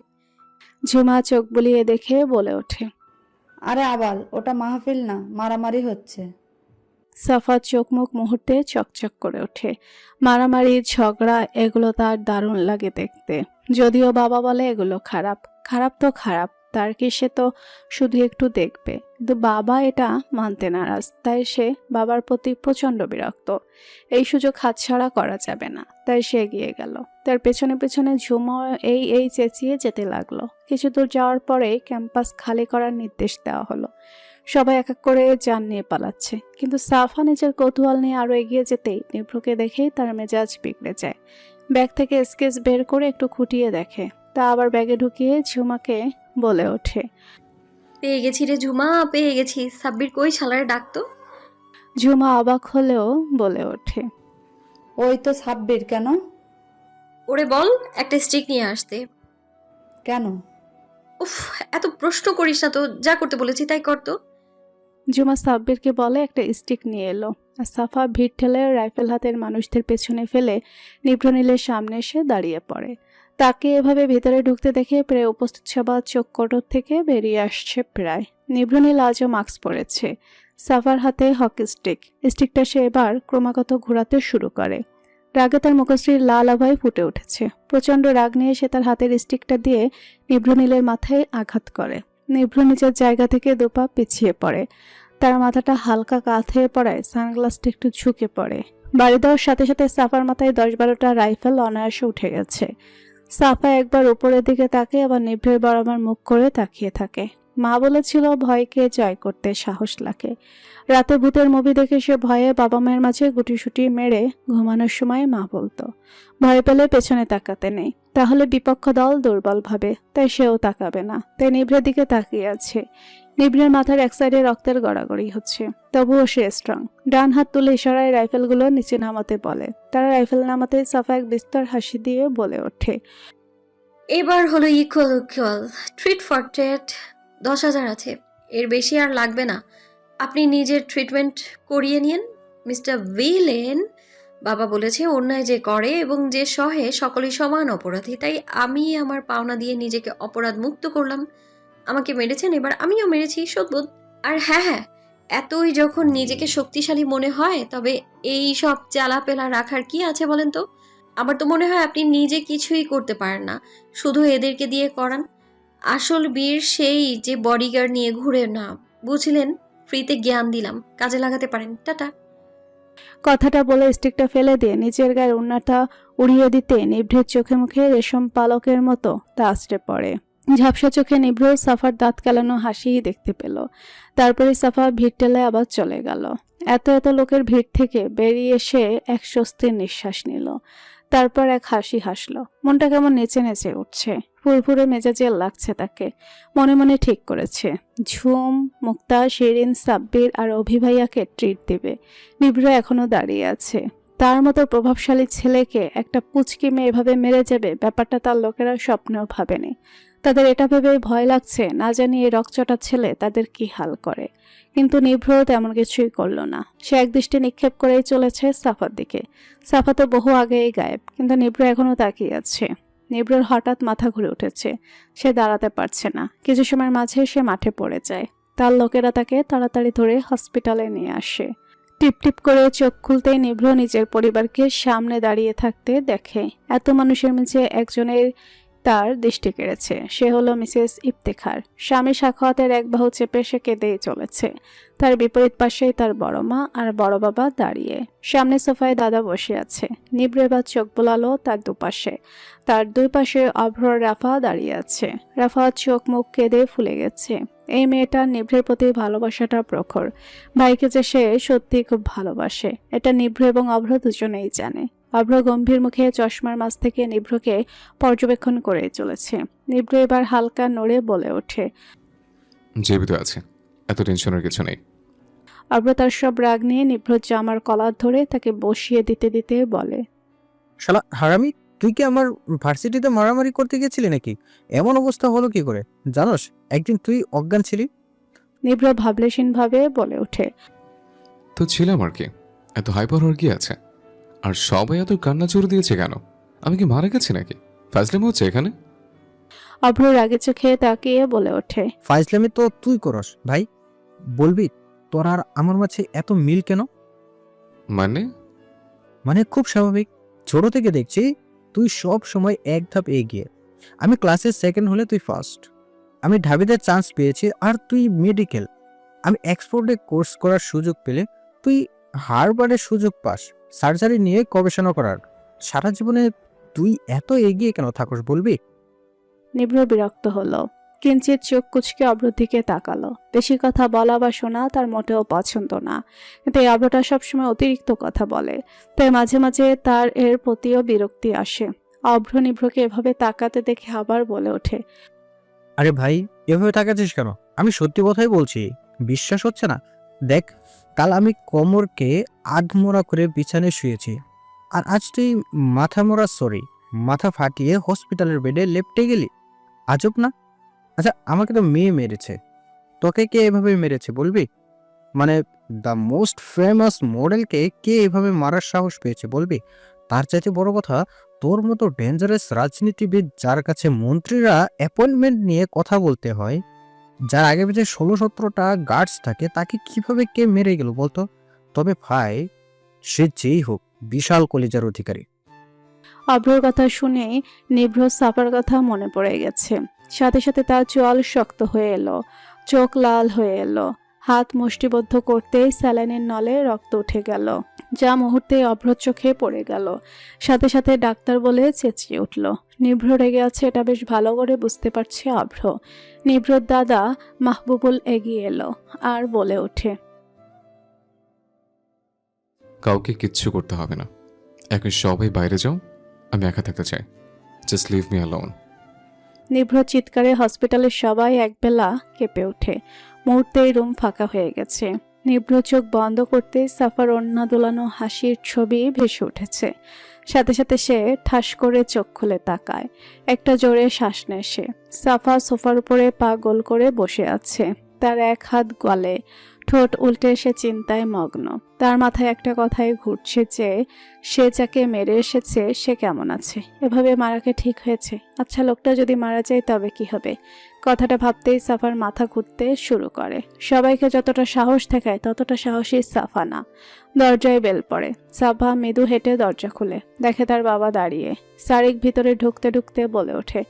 ঝুমা চোখ বুলিয়ে দেখে বলে ওঠে। আরে আবাল, ওটা মাহফিল না, মারামারি হচ্ছে। সাফা চোখ মুখ মুহূর্তে চকচক করে ওঠে। মারামারি, ঝগড়া এগুলো তার দারুণ লাগে দেখতে। যদিও বাবা বলে এগুলো খারাপ। খারাপ তো খারাপ, তার কি, সে তো শুধু একটু দেখবে। কিন্তু বাবা এটা মানতে নারাজ, তাই সে বাবার প্রতি প্রচণ্ড বিরক্ত। এই সুযোগ হাতছাড়া করা যাবে না, তাই সে এগিয়ে গেল। তার পেছনে পেছনে ঝুমা এই চেঁচিয়ে যেতে লাগলো। কিছু দূর যাওয়ার পরে ক্যাম্পাস খালি করার নির্দেশ দেওয়া হলো। সবাই এক এক করে যান নিয়ে পালাচ্ছে, কিন্তু সাফা নিজের কৌতূহল নিয়ে আরো এগিয়ে যেতেই নিভ্রকে দেখেই তার মেজাজ বিগড়ে যায়। ব্যাগ থেকে স্কেচ বের করে একটু খুঁটিয়ে দেখে, তা আবার ব্যাগে ঢুকিয়ে ঝুমাকে বলে ওঠে। পেয়ে গেছি রে ঝুমা, পেয়ে গেছি। সাব্বির কই, শালারে ডাকতো। ঝুমা অবাক হলেও বলে ওঠে। ওই তো সাব্বির। কেন? ওরে বল একটা স্টিক নিয়ে আসতে। কেন? উফ, এত প্রশ্ন করিস না তো, যা করতে বলেছি তাই করতো। ঝুমা সাব্বিরকে বলে একটা স্টিক নিয়ে এলো, আর সাফা ভিড় ঠেলে রাইফেল হাতের মানুষদের পেছনে ফেলে নিভ্রনীলের সামনে এসে দাঁড়িয়ে পড়ে। তাকে এভাবে ভেতরে ঢুকতে দেখে প্রায় উপস্থিত সবার চোখ কটর থেকে বেরিয়ে আসছে প্রায়। নিভ্রনীল আজও মাস্ক পরেছে। সাফার হাতে হকি স্টিকটা সে এবার ক্রমাগত ঘোরাতে শুরু করে। রাগে তার মুখশ্রীর লাল আভায় ফুটে উঠেছে। প্রচণ্ড রাগ নিয়ে সে তার হাতের স্টিকটা দিয়ে নিভ্রনীলের মাথায় আঘাত করে। নিভ্র নিজের জায়গা থেকে দুপা পিছিয়ে পড়ে। তার মাথাটা হালকা কাত হয়ে পড়ায় সানগ্লাসটা একটু ঝুঁকে পড়ে। বাড়ি দেওয়ার সাথে সাথে সাফার মাথায় 10-12টা রাইফেল অনায়াসে উঠে গেছে। সাফা একবার উপরের দিকে তাকে, আবার নিভ্রের বরাবর মুখ করে তাকিয়ে থাকে। মা বলেছিল ভয়কে জয় করতে সাহস লাগে। রাতে ভূতের মুভি দেখে সে ভয়ে বাবা মায়ের মাঝে গুটিসুটি মেরে ঘুমানোর সময় মা বলতো, ভয় পেলে পেছনে তাকাতে নেই, তাহলে বিপক্ষ দল দুর্বল ভাবে, তাই সেও তাকাবে না। তাই নিভ্রের দিকে তাকিয়ে আছে। নিভ্রের মাথার এক সাইডে রক্তের গড়াগড়ি হচ্ছে, তবুও সে স্ট্রং। ডান হাত তুলে ইশারায় রাইফেলগুলো নিচে নামাতে বলে। তারা রাইফেল নামাতে সাফা এক বিস্তর হাসি দিয়ে বলে ওঠে। এবার হলো ইকুয়াল ট্রিট ফর ট্রেট। 10,000 আছে, এর বেশি আর লাগবে না। আপনি নিজের ট্রিটমেন্ট করিয়ে নিন মিস্টার ভিলেন। বাবা বলেছে অন্যায় যে করে এবং যে সহে সকলেই সমান অপরাধী, তাই আমি আমার পাওনা দিয়ে নিজেকে অপরাধ মুক্ত করলাম। আমাকে মেরেছেন, এবার আমিও মেরেছি, শোধবোধ। আর হ্যাঁ, এতই যখন নিজেকে শক্তিশালী মনে হয়, তবে এই সব চালাপেলা রাখার কি আছে বলেন তো? আমার তো মনে হয় আপনি নিজে কিছুই করতে পারেন না, শুধু এদেরকে দিয়ে করান। আসল বীর সেই যে বডিগার্ড নিয়ে ঘুরে না, বুঝলেন? ফ্রিতে জ্ঞান দিলাম, কাজে লাগাতে পারেন। টাটা। কথাটা বলে স্টিকটা ফেলে দিয়ে নিজের গায়ের ওড়নাটা উড়িয়ে দিতে নিভ্রের চোখে মুখে রেশম পালকের মতো তা আছড়ে পড়ে। ঝাপসা চোখে নিভ্র সাফার দাঁত কেলানো হাসিই দেখতে পেল। তারপরে সাফা ভিড় টেলে আবার চলে গেল। এত লোকের ভিড় থেকে বেরিয়ে এসে এক স্বস্তির নিঃশ্বাস নিল। তারপর এক হাসি হাসলো। মনটা কেমন নেচে নেচে উঠছে, ফুরফুরে মেজাজে লাগছে তাকে। মনে মনে ঠিক করেছে ঝুম, মুক্তা, শিরিন, সাব্বির আর অভিভাইয়াকে ট্রিট দিবে। নিভ্র এখনো দাঁড়িয়ে আছে। তার মতো প্রভাবশালী ছেলেকে একটা পুচকি মেয়ে এভাবে মেরে যাবে, ব্যাপারটা তার লোকেরা স্বপ্নেও ভাবেনি। তাদের এটা ভেবে ভয় লাগছে, না জানি এই রকচটা ছেলে তাদের কি হাল করে। কিন্তু নিভ্র তেমন কিছুই করলো না। সে একদৃষ্টি নিক্ষেপ করেই চলেছে সাফার দিকে। সাফা তো বহু আগেই গায়েব, কিন্তু নিভ্র এখনো তাকিয়ে আছে। নিভ্রর হঠাৎ মাথা ঘুরে উঠেছে। সে দাঁড়াতে পারছে না। কিছু সময়ের মাঝে সে মাঠে পড়ে যায়। তার লোকেরা তাকে তাড়াতাড়ি ধরে হসপিটালে নিয়ে আসে। টিপ টিপ করে চোখ খুলতেই নিভ্র নিজের পরিবারকে সামনে দাঁড়িয়ে থাকতে দেখে। এত মানুষের মাঝে একজনের তার দৃষ্টি কেড়েছে। সে হলো মিসেস ইফতেখার। স্বামী সাখাওয়াতের এক বাহু চেপে সে কেঁদেই চলেছে। তার বিপরীত পাশেই তার বড় মা আর বড় বাবা দাঁড়িয়ে। সামনে সোফায় দাদা বসে আছে। নিভ্র এবার চোখ বোলালো তার দুপাশে। তার দুই পাশে অভ্র রাফা দাঁড়িয়ে আছে। রাফার চোখ মুখ কেঁদে ফুলে গেছে। এই মেয়েটার নিভ্রের প্রতি ভালোবাসাটা প্রখর। ভাইকে যে সে সত্যি খুব ভালোবাসে, এটা নিভ্র এবং অভ্র দুজনেই জানে। অভ্র গম্ভীর মুখে চশমার মাঝ থেকে নিভ্রকে পর্যবেক্ষণ করে চলেছে। নিভ্র এবার হালকা নড়ে বলে ওঠে, জীবিত আছে, এত টেনশনের কিছু নেই। অভ্র তার সব রাগ নিয়ে নিভ্রর জামার কলার ধরে তাকে বসিয়ে দিতে দিতে বলে, শালা হারামি, তুই কি আমার ভার্সিটিতে মারামারি করতে গেছিলি নাকি? এমন অবস্থা হলো কি করে? জানোস একদিন তুই অজ্ঞান ছিলি। নিভ্র ভাবলেশীন ভাবে বলে ওঠে, তো ছিলাম আর কি, এত হাইপার হওয়ার কি আছে? আর সবাই এত কান্না জোরে দিয়েছে কেন? আমি কি মারা গেছি নাকি? ফাজলামি হচ্ছে এখানে? অভ্র রাগে চোখে তাকিয়ে বলে ওঠে, ফাইজলামি তো তুই করস ভাই। বলবি তোর আর আমার মাঝে এত মিল কেন? মানে? মানে খুব স্বাভাবিক। ছোট থেকে দেখছি তুই সব সময় এক ধাপ এগিয়ে। আমি ক্লাসে সেকেন্ড হলে তুই ফার্স্ট। আমি ঢাবিতে চান্স পেয়েছি আর তুই মেডিকেল। আমি এক্সপোর্টে কোর্স করার সুযোগ পেলে তুই হার্ভার্ডের সুযোগ পাস সার্জারি নিয়ে গবেষণা করার। সারা জীবনে তুই এত এগিয়ে কেন থাকস বলবি? নিভ্র বিরক্ত হলো। কিঞ্চিত চোখ কুচকে অভ্রর দিকে তাকালো। বেশি কথা বলা বা শোনা তার মোটেও পছন্দ না, কিন্তু এই অভ্রটা সবসময় অতিরিক্ত কথা বলে, তাই মাঝে মাঝে তার এর প্রতিও বিরক্তি আসে। অভ্র নিভ্রকে এভাবে তাকাতে দেখে আবার বলে ওঠে, আরে ভাই, এভাবে তাকাচ্ছিস কেন? আমি সত্যি কথাই বলছি, বিশ্বাস হচ্ছে না? দেখ, কাল আমি কোমরকে আধমোড়া করে বিছানায় শুয়েছি, আর আজ তুই মাথা ফাটিয়ে হসপিটালের বেডে লেপটে গেলি। আজব না? আচ্ছা, আমাকে তো মেয়ে মেরেছে, তোকে কে এভাবে মেরেছে বলবি? মানে দ্য মোস্ট ফেমাস মডেলকে কে এভাবে মারার সাহস পেয়েছে বলবি? তার চাইতে বড় কথা, তোর মতো ডেঞ্জারাস রাজনীতিবিদ, যার কাছে মন্ত্রীরা অ্যাপয়েন্টমেন্ট নিয়ে কথা বলতে হয়, যার আগে পিছে 16-17টা গার্ডস থাকে, তাকে কিভাবে কে মেরে গেল বলতো? তবে ভাই, সে যেই হোক, বিশাল কলিজার অধিকারী। অভ্রর কথা শুনে নিভ্র সাফার কথা মনে পড়ে গেছে। সাথে সাথে তার চোয়াল শক্ত হয়ে এলো, চোখ লাল হয়ে এলো। হাত মুষ্টিবদ্ধ করতেই স্যালাইনের নলে রক্ত উঠে গেল, যা মুহূর্তে অভ্রর চোখে পড়ে গেল। সাথে সাথে ডাক্তার বলে চেঁচিয়ে উঠল। নিভ্র রেগে আছে এটা বেশ ভালো করে বুঝতে পারছে অভ্র। নিভ্রর দাদা মাহবুবুল এগিয়ে এলো আর বলে ওঠে, কাউকে কিচ্ছু করতে হবে না, এখন সবাই বাইরে যাও, আমি একা থাকতে চাই। Just leave me alone. নিভ্র চিৎকারে হসপিটালের সবাই একবেলা কেঁপে ওঠে। মুহূর্তেই রুম ফাঁকা হয়ে গেছে। নিভ্র চোখ বন্ধ করতে সাফার ওড়না দোলানো হাসির ছবি ভেসে উঠেছে। সাথে সাথে সে ঠাস করে চোখ খুলে তাকায়। একটা জোরে শ্বাস নেয় সে। সাফা সোফার উপরে পা গোল করে বসে আছে, তার এক হাত গলে, ঠোঁট উল্টে সে চিন্তায় মগ্ন। তার মাথায় একটা কথাই ঘুরছে যে সে যাকে মেরে এসেছে সে কেমন আছে, এভাবে মারাকে ঠিক হয়েছে? আচ্ছা, লোকটা যদি মারা যায় তবে কি হবে? কথাটা ভাবতেই সাফার মাথা ঘুরতে শুরু করে। সবাইকে যতটা সাহস দেখায় ততটা সাহসী সাফা না। দরজায় বেল পড়ে। সাফা মৃদু হেঁটে দরজা খুলে দেখে তার বাবা দাঁড়িয়ে। সারিক ভিতরে ঢুকতে ঢুকতে বলে ওঠে,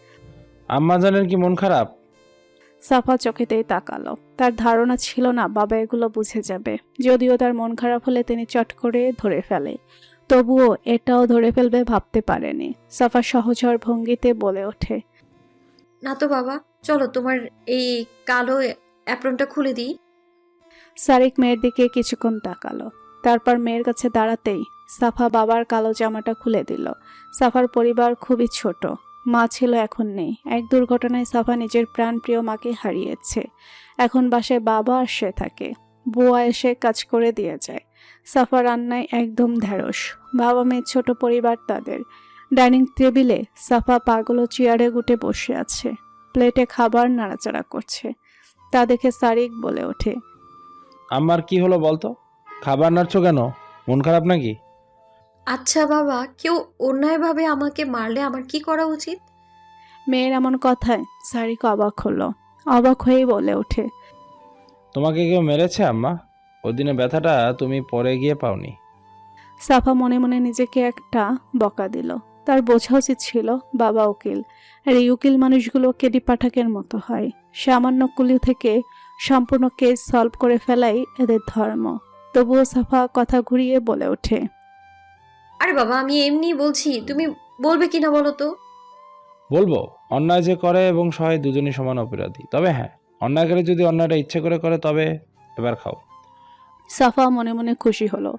আম্মা জানের কি মন খারাপ? সাফা চোখেতেই তাকালো। তার ধারণা ছিল না বাবা এগুলো বুঝে যাবে, যদিও তার মন খারাপ হলে তিনি চট করে ধরে ফেলে, তবুও এটাও ধরে ফেলবে ভাবতে পারেনি। সাফা সহজর ভঙ্গিতে বলে ওঠে, না তো বাবা, চলো তোমার এই কালো অ্যাপ্রনটা খুলে দিই। সারিক মেয়ের দিকে কিছুক্ষণ তাকালো, তারপর মেয়ের কাছে দাঁড়াতেই সাফা বাবার কালো জামাটা খুলে দিল। সাফার পরিবার খুবই ছোট, মা ছিল, এখন নেই। এক দুর্ঘটনায় সাফা নিজের প্রাণপ্রিয় মাকে হারিয়েছে। এখন বাসায় বাবা আর সে থাকে, বুয়া এসে কাজ করে দিয়ে যায়। সাফা রান্নায় একদম ঢেঁড়স। বাবা মেয়ের ছোট পরিবার তাদের। ডাইনিং টেবিলে সাফা পাগল চেয়ারে গুটে বসে আছে, প্লেটে খাবার নাড়াচাড়া করছে। তা দেখে সারিক বলে ওঠে, আম্মার কি হলো বলতো? খাবার নাড়ছো কেন? মন খারাপ নাকি? আচ্ছা বাবা, কেউ অন্যায়ভাবে আমাকে মারলে আমার কি করা উচিত? মেয়ের এমন কথায় সারিক অবাক হলো। অবাক হয়েই বলে ওঠে, তোমাকে কেউ মেরেছে আম্মা? ওই দিনে ব্যথাটা তুমি পরে গিয়ে পাওনি। সাফা মনে মনে নিজেকে একটা বকা দিল। তার বোঝা উচিত ছিল বাবা উকিল, আর এই উকিল মানুষগুলো কেডি পাঠকের মতো হয়। সামান্য কুলি থেকে সম্পূর্ণ কেস সলভ করে ফেলাই এদের ধর্ম। তবুও সাফা কথা ঘুরিয়ে বলে ওঠে, আরে বাবা, আমি এমনি বলছি, তুমি বলবে কিনা বলো তো। বলবো, অন্যায় যে করে এবং সহায় দুজনই সমান অপরাধী। তবে হ্যাঁ, অন্যায়কারী যদি অন্যায়টা ইচ্ছে করে করে তবে এবার খাও। সাফা মনে মনে খুশি হলো।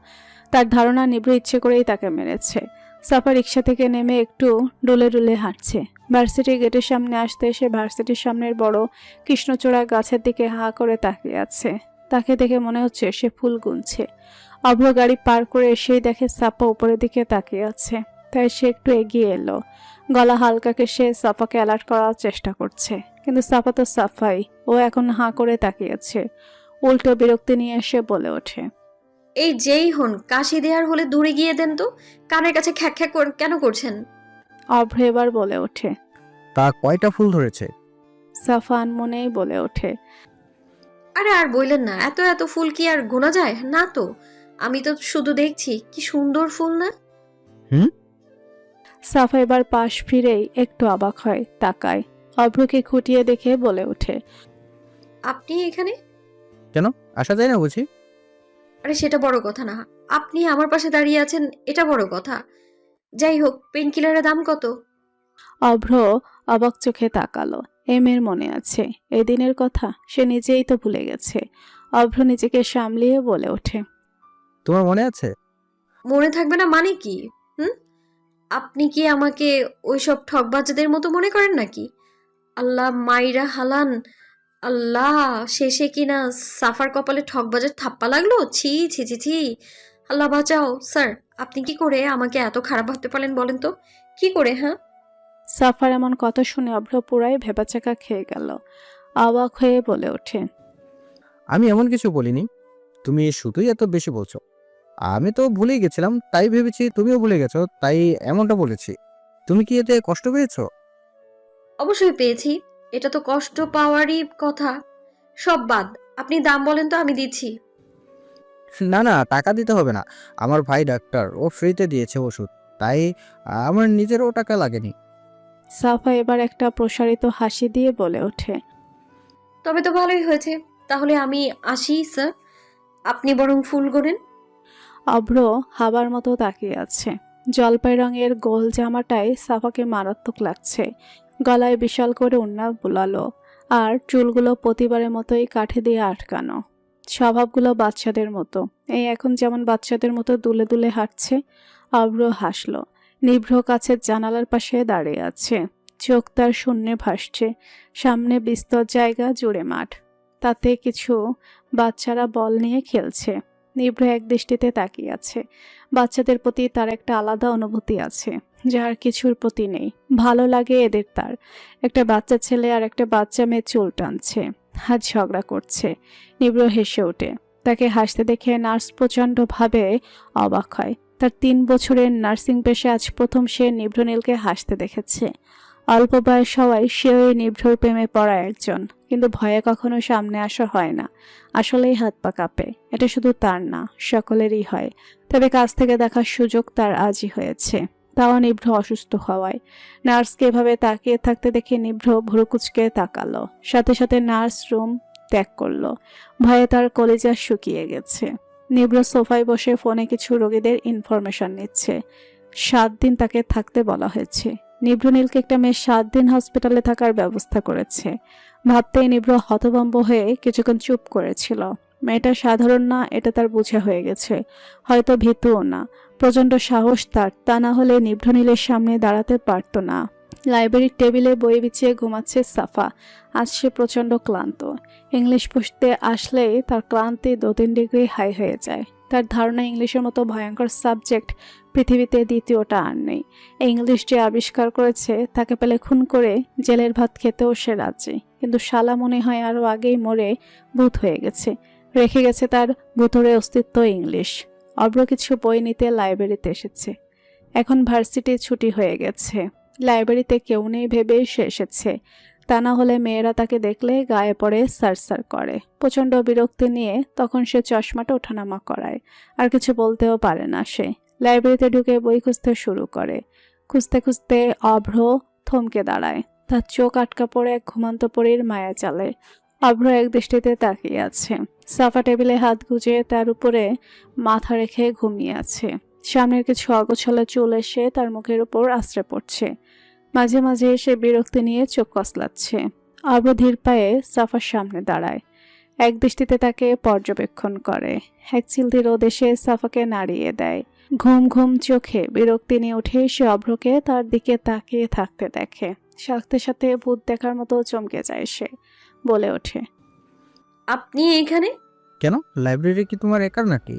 তার ধারণা নিভ্র ইচ্ছে করেই তাকে মেরেছে। সাফা রিক্সা থেকে নেমে একটু ডুলে ডুলে হাঁটছে। ভার্সিটির গেটের সামনে আসতে এসে ভার্সিটির সামনের বড় কৃষ্ণচূড়া গাছের দিকে হাঁ করে তাকিয়ে আছে। তাকে দেখে মনে হচ্ছে সে ফুল গুনছে। অভ্র গাড়ি পার করে এসেই দেখে সাফা উপরের দিকে তাকিয়ে আছে, তাই সে একটু এগিয়ে এলো। গলা হালকাকে সে সাফাকে অ্যালার্ট করার চেষ্টা করছে, কিন্তু সাফা তো সাফাই, ও এখন হাঁ করে তাকিয়েছে। উল্টো বিরক্তি নিয়ে এসে বলে ওঠে, এই যেই হন, কাশি দেওয়ার হলে দূরে গিয়ে দেন তো, কানের কাছে খ্যাক খ্যাক কেন করছেন? অভ্র এবার বলে ওঠে। তা কয়টা ফুল ধরেছে? সাফা আনমনেই বলে ওঠে, আরে আর বললেন না, এত এত ফুল কি আর গোনা যায় না তো? আমি তো শুধু দেখছি, কি সুন্দর ফুল না? সাফা এবার পাশ ফিরেই একটু অবাক হয়, তাকায়। অভ্রকে খুঁটিয়ে দেখে বলে ওঠে, আপনি এখানে? কেন, আসা যায় না বুঝি? আরে সেটা বড় কথা না, আপনি আমার পাশে দাঁড়িয়ে আছেন এটা বড় কথা। যাই হোক, পেন কিলারের দাম কত? অভ্র অবাক চোখে তাকালো। এর মনে আছে এই দিনের কথা, সে নিজেই তো ভুলে গেছে। অভ্র নিজেকে সামলিয়ে বলে ওঠে, তোমার মনে আছে? মনে থাকবে না মানে কি? হুম, আপনি কি আমাকে ওইসব ঠকবাজদের মতো মনে করেন নাকি? আল্লাহ মাইরা হালান, আল্লাহ, শেষে কিনা সাফার কপালে ঠকবাজের থাপ্পা লাগলো। ছি ছি ছি ছি, আল্লাহ বাঁচাও। স্যার, আপনি কি করে আমাকে এত খারাপ ভাবতে পারলেন বলেন তো? কি করে? হ্যাঁ, সাফার এমন কথা শুনে অভ্র পুরাই ভেবাচাকা খেয়ে গেল। অবাক হয়ে বলে ওঠে, আমি এমন কিছু বলিনি, তুমি শুধুই এত বেশি বলছো। আমি তো ভুলেই গেছিলাম, তাই ভেবেছি তুমিও ভুলে গেছো, তাই এমনটা বলেছি। তুমি কি এতে কষ্ট পেয়েছো? অবশ্যই পেয়েছি। এটা তো কষ্ট পাওয়ারই কথা। সব বাদ, আপনি দাম বলেন তো, আমি দিচ্ছি। না না, টাকা দিতে হবে না। আমার ভাই ডাক্তার, ও ফ্রিতে দিয়েছে ওষুধ, তাই আমার নিজেরও টাকা লাগেনি। সাফা এবার একটা প্রসারিত হাসি দিয়ে বলে ওঠে, তবে তো ভালোই হয়েছে। তাহলে আমি আসি স্যার, আপনি বরং ফুল গোনেন। অভ্র হাবার মতো তাকিয়ে আছে। জলপাই রঙের গোল জামাটায় সাফাকে মারাত্মক লাগছে। গলায় বিশাল করে ওড়না বোলালো, আর চুলগুলো প্রতিবারের মতোই কাঠে দিয়ে আটকানো। স্বভাবগুলো বাচ্চাদের মতো। এই এখন যেমন বাচ্চাদের মতো দুলে দুলে হাঁটছে। অভ্র হাসলো। নিভ্র কাছের জানালার পাশে দাঁড়িয়ে আছে। চোখ তার শূন্যে ভাসছে। সামনে বিস্তর জায়গা, জুড়ে মাঠ। তাতে কিছু বাচ্চারা বল নিয়ে খেলছে। নিভ্র এক দৃষ্টিতে তাকিয়ে আছে। বাচ্চাদের প্রতি তার একটা আলাদা অনুভূতি আছে, যার কিছুর প্রতি নেই। ভালো লাগে এদের তার। একটা বাচ্চা ছেলে আর একটা বাচ্চা মেয়ে চুল টানছে, হাত ঝগড়া করছে। নিভ্র হেসে ওঠে। তাকে হাসতে দেখে নার্স প্রচণ্ডভাবে অবাক হয়। তার 3 বছরের নার্সিং পেশে আজ প্রথম সে নিভ্রনীলকে হাসতে দেখেছে। অল্প বয়স হওয়ায় সেও এই নিভ্রর প্রেমে পড়া একজন, কিন্তু ভয়ে কখনো সামনে আসা হয় না। আসলেই হাত পা কাঁপে। এটা শুধু তার না, সকলেরই হয়। তবে কাছ থেকে দেখার সুযোগ তার আজই হয়েছে, তাও নিভ্র অসুস্থ হওয়ায়। নার্সকে এভাবে তাকিয়ে থাকতে দেখে নিভ্র ভুরুকুচকে তাকালো। সাথে সাথে নার্স রুম ত্যাগ করলো। ভয়ে তার কলিজা শুকিয়ে গেছে। নিভ্র সোফায় বসে ফোনে কিছু রোগীদের ইনফরমেশন নিচ্ছে। 7 দিন তাকে থাকতে বলা হয়েছে। নিভ্রনীলকে একটা মেয়ে 7 দিন হসপিটালে থাকার ব্যবস্থা করেছে। ভাবতেই নিভ্র হতভম্ব হয়ে কিছুক্ষণ চুপ করেছিল। মেয়েটা সাধারণ না, এটা তার বোঝা হয়ে গেছে। হয়তো ভীতুও না, প্রচণ্ড সাহস তার। তা না হলে নিভ্রনীলের সামনে দাঁড়াতে পারত না। লাইব্রেরির টেবিলে বই বিছিয়ে ঘুমাচ্ছে সাফা। আজ সে প্রচণ্ড ক্লান্ত। ইংলিশ পড়তে আসলেই তার ক্লান্তি 2-3 ডিগ্রি হাই হয়ে যায়। তার ধারণা ইংলিশের মতো ভয়ঙ্কর সাবজেক্ট পৃথিবীতে দ্বিতীয়টা আর নেই। ইংলিশ যে আবিষ্কার করেছে, তাকে পেলে খুন করে জেলের ভাত খেতেও সে রাজি। কিন্তু শালা মনে হয় আরও আগেই মরে ভূত হয়ে গেছে। রেখে গেছে তার ভূতরে অস্তিত্ব ইংলিশ। অব্র কিছু বই নিতে লাইব্রেরিতে এসেছে। এখন ভার্সিটি ছুটি হয়ে গেছে। লাইব্রেরিতে কেউ নেই ভেবেই সে এসেছে। তা না হলে মেয়েরা তাকে দেখলে গায়ে পড়ে সারসার করে। প্রচণ্ড বিরক্তি নিয়ে তখন সে চশমাটা ওঠানামা করায়। আর কিছু বলতেও পারে না সে। লাইব্রেরিতে ঢুকে বই খুঁজতে শুরু করে। খুঁজতে খুঁজতে অভ্র থমকে দাঁড়ায়। তার চোখ আটকা পড়ে এক ঘুমন্ত পরীর মায়া চালে। অভ্র এক দৃষ্টিতে তাকিয়ে আছে। সাফা টেবিলে হাত গুজে তার উপরে মাথা রেখে ঘুমিয়ে আছে। সামনের কিছু অগোছালো চুল এসে তার মুখের উপর আশ্রে পড়ছে। মাঝে মাঝে সে বিরক্তি নিয়ে চোখ কসলাচ্ছে। অভ্র ধীর পায়ে সাফার সামনে দাঁড়ায়। এক দৃষ্টিতে তাকে পর্যবেক্ষণ করে। এক চিলতি রোদ এসে সাফাকে নাড়িয়ে দেয়। ঘুম ঘুম চোখে বিরক্তি নিয়ে উঠে সে অভ্রকে তার দিকে তাকিয়ে থাকতে দেখে। সাথে সাথে ভূত দেখার মতো চমকে যায় সে। বলে ওঠে, আপনি এখানে? কেন, লাইব্রেরি কি তোমার একার নাকি?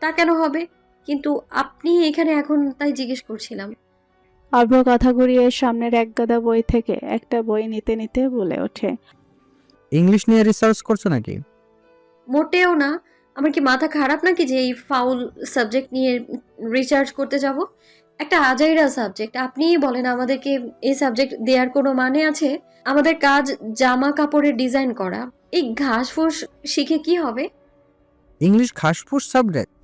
তা কেন হবে? কিন্তু আপনি এখানে এখন তাই জিজ্ঞেস করছিলাম। অভ্র কথা ঘুরিয়ে সামনের এক গাদা বই থেকে একটা বই নিতে নিতে বলে ওঠে, ইংলিশ নিয়ে রিসার্চ করছো নাকি? মোটেও না। আমার কি মাথা খারাপ নাকি যে এই ফাউল সাবজেক্ট নিয়ে রিসার্চ করতে যাব? একটা আজাইরা সাবজেক্ট। আপনিই বলেন, আমাদেরকে এই সাবজেক্ট দেওয়ার কোনো মানে আছে? আমাদের কাজ জামা কাপড়ের ডিজাইন করা। এই ঘাসফুস শিখে কি হবে? ইংলিশ ঘাসফুস সাবজেক্ট?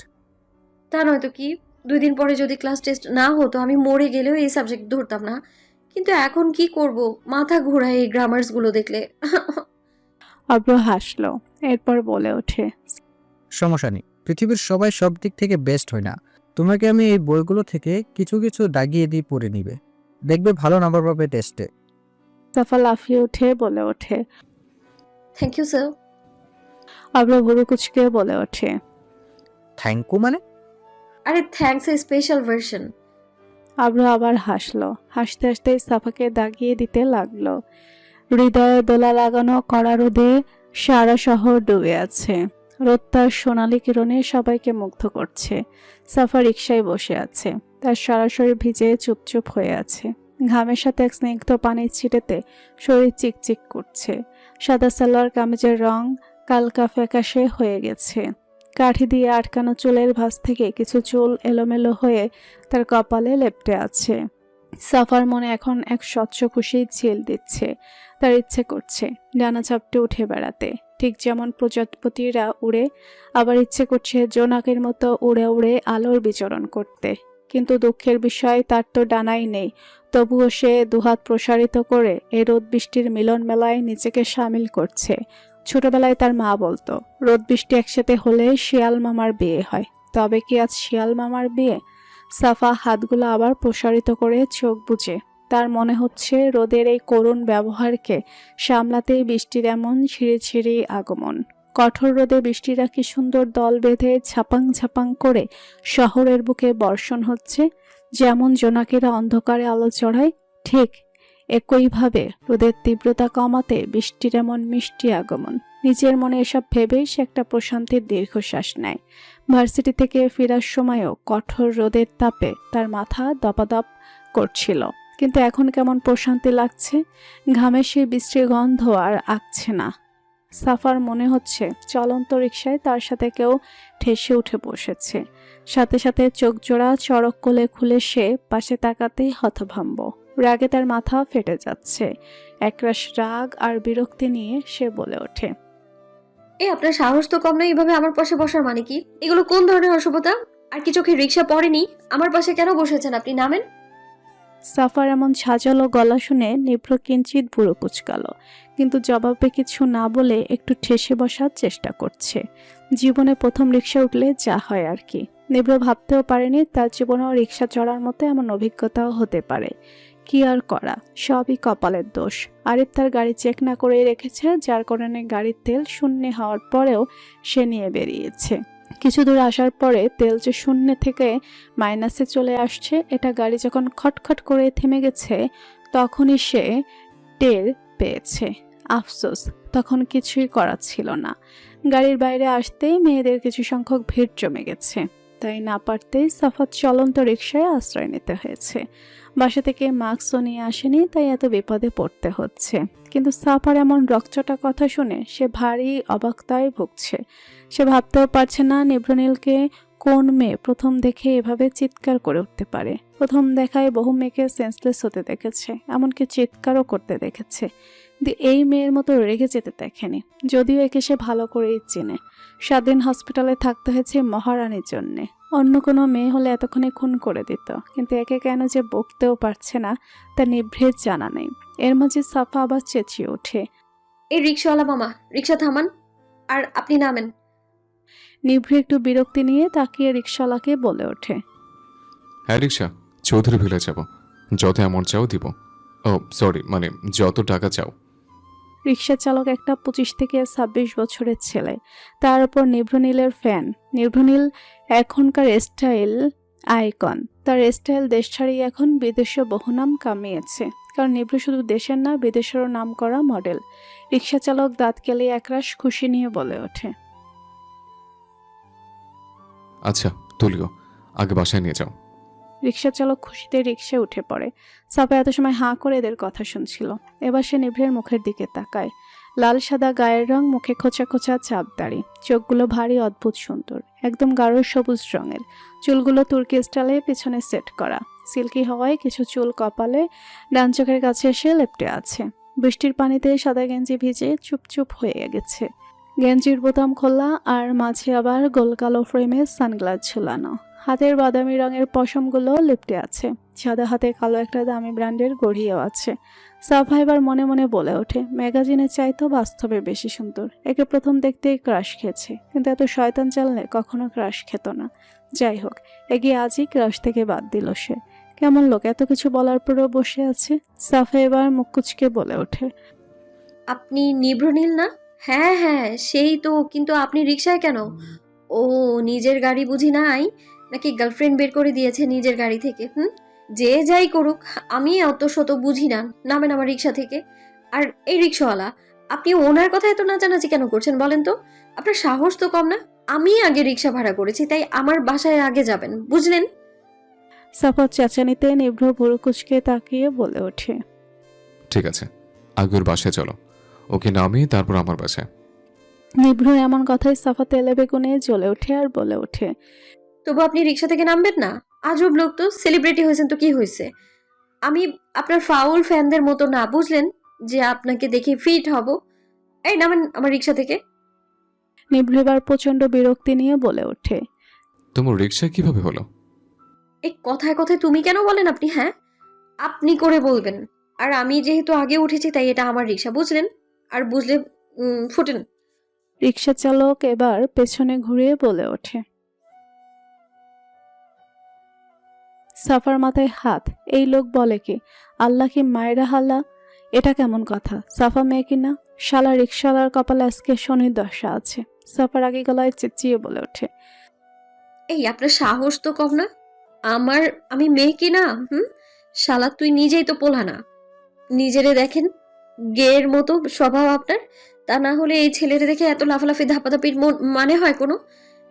তা নয়তো কি? 2 দিন পরে যদি ক্লাস টেস্ট না হতো, আমি মরে গেলেও এই সাবজেক্ট ধরতাম না। কিন্তু এখন কি করব? মাথা ঘোরায় এই গ্রামার্সগুলো দেখলে। অভ্র হাসলো। এরপর বলে ওঠে, সমস্যা নেই, পৃথিবীর সবাই সব দিক থেকে বেস্ট হয় না। তোমাকে আমি এই বইগুলো থেকে কিছু কিছু দাগিয়ে দিয়ে পড়ে নিবে, দেখবে ভালো নাম্বার পাবে টেস্টে। সাফা লাফিয়ে উঠে বলে ওঠে। Thank you sir. অভ্র ভুরু কুচকে বলে ওঠে, থ্যাংক ইউ মানে? আরে থ্যাঙ্কস এর স্পেশাল ভার্সন। অভ্র আবার হাসলো। হাসতে হাসতে সাফাকে দাগিয়ে দিতে লাগলো। হৃদয়ে দোলা লাগানো কড়া রোদে সারা শহর ডুবে আছে। রোদ তার সোনালি কিরণে সবাইকে মুগ্ধ করছে। সাফা রিকশায় বসে আছে। তার সরাসরি ভিজে চুপচুপ হয়ে আছে। ঘামের সাথে এক স্নিগ্ধ পানির ছিটেতে শরীর চিকচিক করছে। সাদা সালোয়ার কামিজের রং কালকা ফ্যাকাশে হয়ে গেছে। কাঠি দিয়ে আটকানো চুলের ভাঁজ থেকে কিছু চুল এলোমেলো হয়ে তার কপালে লেপ্টে আছে। সাফার মনে এখন এক স্বচ্ছ খুশি ঝিল দিচ্ছে। তার ইচ্ছে করছে ডানা চাপটে উঠে বেড়াতে, ঠিক যেমন প্রজাপতিরা উড়ে। আবার ইচ্ছে করছে জোনাকের মতো উড়ে উড়ে আলোর বিচরণ করতে। কিন্তু দুঃখের বিষয়, তার তো ডানাই নেই। তবুও সে দুহাত প্রসারিত করে এই রোদ বৃষ্টির মিলন মেলায় নিজেকে সামিল করছে। ছোটবেলায় তার মা বলতো, রোদ বৃষ্টি একসাথে হলে শিয়াল মামার বিয়ে হয়। তবে কি আজ শিয়াল মামার বিয়ে? সাফা হাতগুলো আবার প্রসারিত করে চোখ বুজে। তার মনে হচ্ছে রোদের এই করুণ ব্যবহারকে সামলাতেই বৃষ্টির এমন ছিঁড়ে ছিঁড়ে আগমন। কঠোর রোদে বৃষ্টিরা কি সুন্দর দল বেঁধে ঝাপাং ঝাপাং করে শহরের বুকে বর্ষণ হচ্ছে। যেমন জোনাকেরা অন্ধকারে আলো চড়ায়, ঠিক একইভাবে রোদের তীব্রতা কমাতে বৃষ্টির এমন মিষ্টি আগমন। নিজের মনে এসব ভেবেই সে একটা প্রশান্তির দীর্ঘশ্বাস নেয়। ভার্সিটি থেকে ফেরার সময়ও কঠোর রোদের তাপে তার মাথা দপাদপ করছিল, কিন্তু এখন কেমন প্রশান্তি লাগছে। ঘামের সেই বিশ্রী গন্ধ আর আগছে না। সাফার মনে হচ্ছে চলন্ত রিকশায় তার সাথে কেউ ঠেসে উঠে বসেছে। সাথে সাথে চোখ জোড়া চড়ক কোলে খুলে সে পাশে তাকাতেই হতভম্ব। রাগে তার মাথা ফেটে যাচ্ছে। একরাশ রাগ আর বিরক্তি নিয়ে সে বলে ওঠে, আপনার সাহস তো কম না এইভাবে আমার পাশে বসার মানে কি? এগুলো কোন ধরনের অসভ্যতা? আর কি চোখে রিকশা পড়েনি? আমার পাশে কেন বসেছেন আপনি? নামেন। সাফার এমন সাজালো গলা শুনে নিভ্র কিঞ্চিত ভুরু কুচকালো, কিন্তু জবাবে কিছু না বলে একটু ঠেসে বসার চেষ্টা করছে। জীবনে প্রথম রিকশা উঠলে যা হয় আর কি। নিভ্র ভাবতেও পারেনি তার জীবনেও রিকশা চড়ার মতো এমন অভিজ্ঞতাও হতে পারে। কি আর করা, সবই কপালের দোষ। আরিফ তার গাড়ি চেক না করে রেখেছে, যার কারণে গাড়ির তেল শূন্য হওয়ার পরেও সে নিয়ে বেরিয়েছে। কিছু দূর আসার পরে তেল যে শূন্য থেকে মাইনাসে চলে আসছে, এটা গাড়ি যখন খটখট করে থেমে গেছে তখনই সে টের পেয়েছে। আফসোস, তখন কিছুই করার ছিল না। গাড়ির বাইরে আসতেই মেয়েদের কিছু সংখ্যক ভিড় জমে গেছে। তাই না পারতেই সাফাত চলন্ত রিকশায় আশ্রয় নিতে হয়েছে। বাসা থেকে মাস্কও নিয়ে আসেনি, তাই এত বিপদে পড়তে হচ্ছে। কিন্তু সাফার এমন রকচটা কথা শুনে সে ভারী অবাকতায় ভুগছে। সে ভাবতেও পারছে না নিভ্রনীলকে কোন মেয়ে প্রথম দেখে এভাবে চিৎকার করে উঠতে পারে। প্রথম দেখায় বহু মেয়েকে সেন্সলেস হতে দেখেছে, এমনকি চিৎকারও করতে দেখেছে, এই মেয়ের মতো রেগে যেতে দেখেনি, যদিও একে সে ভালো করেই চেনে। 7 দিন হসপিটালে থাকতে হয়েছে মহারানীর জন্যে। অন্য কোনো মেয়ে হলে এতক্ষণে খুন করে দিত, কিন্তু একে কেন যে বকতেও পারছে না তা নিভৃত জানা নেই। এর মাঝে সাফা আবার চেঁচিয়ে ওঠে। এই রিক্সাওয়ালা মামা, রিক্সা থামান আর আপনি নামেন। নিভৃত একটু বিরক্তি নিয়ে তাকিয়ে রিক্সাওয়ালাকে বলে ওঠে। হ্যাঁ রিক্সা, চৌধুরী ভিলে যাব, যত অ্যামাউন্ট চাও দিব। ও সরি, মানে যত টাকা চাও। রিক্সা চালক একটা 25 থেকে 26 বছরের ছেলে, তার উপর নিভ্রনীলের ফ্যান। নিভ্রনীল এখনকার স্টাইল আইকন। তার স্টাইল দেশ ছাড়িয়ে এখন বিদেশে বহু নাম কামিয়েছে, কারণ নিভ্র শুধু দেশের না বিদেশেরও নাম করা মডেল। রিক্সা চালক দাঁত কেলিয়ে একরাশ খুশি নিয়ে বলে ওঠে। আচ্ছা তুলিও, আগে বাসায় নিয়ে যাও। রিক্সা চালক খুশিতে রিক্সায় উঠে পড়ে। সাফা এত সময় হাঁ করে এদের কথা শুনছিল। এবার সে নিভ্রের মুখের দিকে তাকায়। লাল সাদা গায়ের রং, মুখে খোঁচা খোঁচা চাপদাড়ি, চোখগুলো ভারী অদ্ভুত সুন্দর, একদম গাঢ় সবুজ রঙের। চুলগুলো তুর্কি স্টাইলে পিছনে সেট করা, সিল্কি হওয়ায় কিছু চুল কপালে ডান চোখের কাছে এসে লেপ্টে আছে। বৃষ্টির পানিতে সাদা গেঞ্জি ভিজে চুপচুপ হয়ে গেছে। গেঞ্জির বোতাম খোলা আর মাঝে আবার গোল কালো ফ্রেমে সানগ্লাস ঝুলানো। হাতের বাদামি রঙের পশমগুলো লিপটে আছে। সাদা হাতে কালো একটা দামি ব্র্যান্ডের গড়িও আছে। সাফা এবার মনে মনে বলে ওঠে, ম্যাগাজিনে চাইতো বাস্তবে বেশি সুন্দর। একে প্রথম দেখতেই ক্রাশ খেয়েছে, কিন্তু এত শয়তান চাললে কখনো ক্রাশ খেত না। যাই হোক, এগিয়ে আজই ক্রাশ থেকে বাদ দিল সে। কেমন লোক, এত কিছু বলার পরেও বসে আছে। সাফা এবার মুখ কুচকে বলে ওঠে। আপনি নিভ্রনীল না? হ্যাঁ হ্যাঁ, সেই তো। কিন্তু আপনি রিক্সায় কেন? ও, নিজের গাড়ি বুঝি নাই, নাকি গার্লফ্রেন্ড বের করে দিয়েছে নিজের গাড়ি থেকে? যে যাই করুক, আমি অত শত বুঝি না। নামেন আমার রিক্সা থেকে। আর এই রিক্সাওয়ালা, আপনি ওনার কথা এত নাচানাচি কেন করছেন বলেন তো? আপনার সাহস তো কম না? আমি আগে রিক্সা ভাড়া করেছি, তাই আমার বাসায় আগে যাবেন, বুঝলেন? সাফা চেঁচানিতে নিভ্র ভুরু কুচকে তাকিয়ে বলে ওঠে। ঠিক আছে, আগে ওর বাসায় চলো, ওকে নামিয়ে তারপর আমার বাসায়। নিভ্র এমন কথায় সাফা তেলে বেগুনে জ্বলে ওঠে আর বলে ওঠে। তবু আপনি রিক্সা থেকে নামবেন না? আজব লোক তো। সেলিব্রিটি হয়েছেন তো কি হয়েছে? আমি আপনার ফাউল ফ্যানদের মতো না, বুঝলেন, যে আপনাকে দেখে ফিট হব। এই নামেন আমার রিক্সা থেকে। নিভ্র এবার প্রচন্ড বিরক্তি নিয়ে বলে ওঠে। তোমার রিক্সা কিভাবে হলো? এই কথায় কথায় তুমি কেন বলেন আপনি? হ্যাঁ, আপনি করে বলবেন। আর আমি যেহেতু আগে উঠেছি তাই এটা আমার রিক্সা, বুঝলেন? আর বুঝলে ফুটেন। রিক্সা চালক এবার পেছনে ঘুরিয়ে বলে ওঠে। সাফার মাথায় হাত। এই লোক বলে কি আল্লাহ কি মায়েরা হাল্লা? এটা কেমন কথা? সাফা মেয়ে কিনা? শালা রিক্সাওয়ালার কপালে আজকে শনির দশা আছে। সাফার আগে গলায় চেঁচিয়ে বলে ওঠে। এই আপনার সাহস তো কম না? আমি মেয়ে কি না? শালা তুই নিজেই তো পোলা না। নিজেরে দেখেন, গেয়ের মতো স্বভাব আপনার। তা না হলে এই ছেলেরে দেখে এত লাফালাফি ধাপাধাপির মানে হয় কোনো?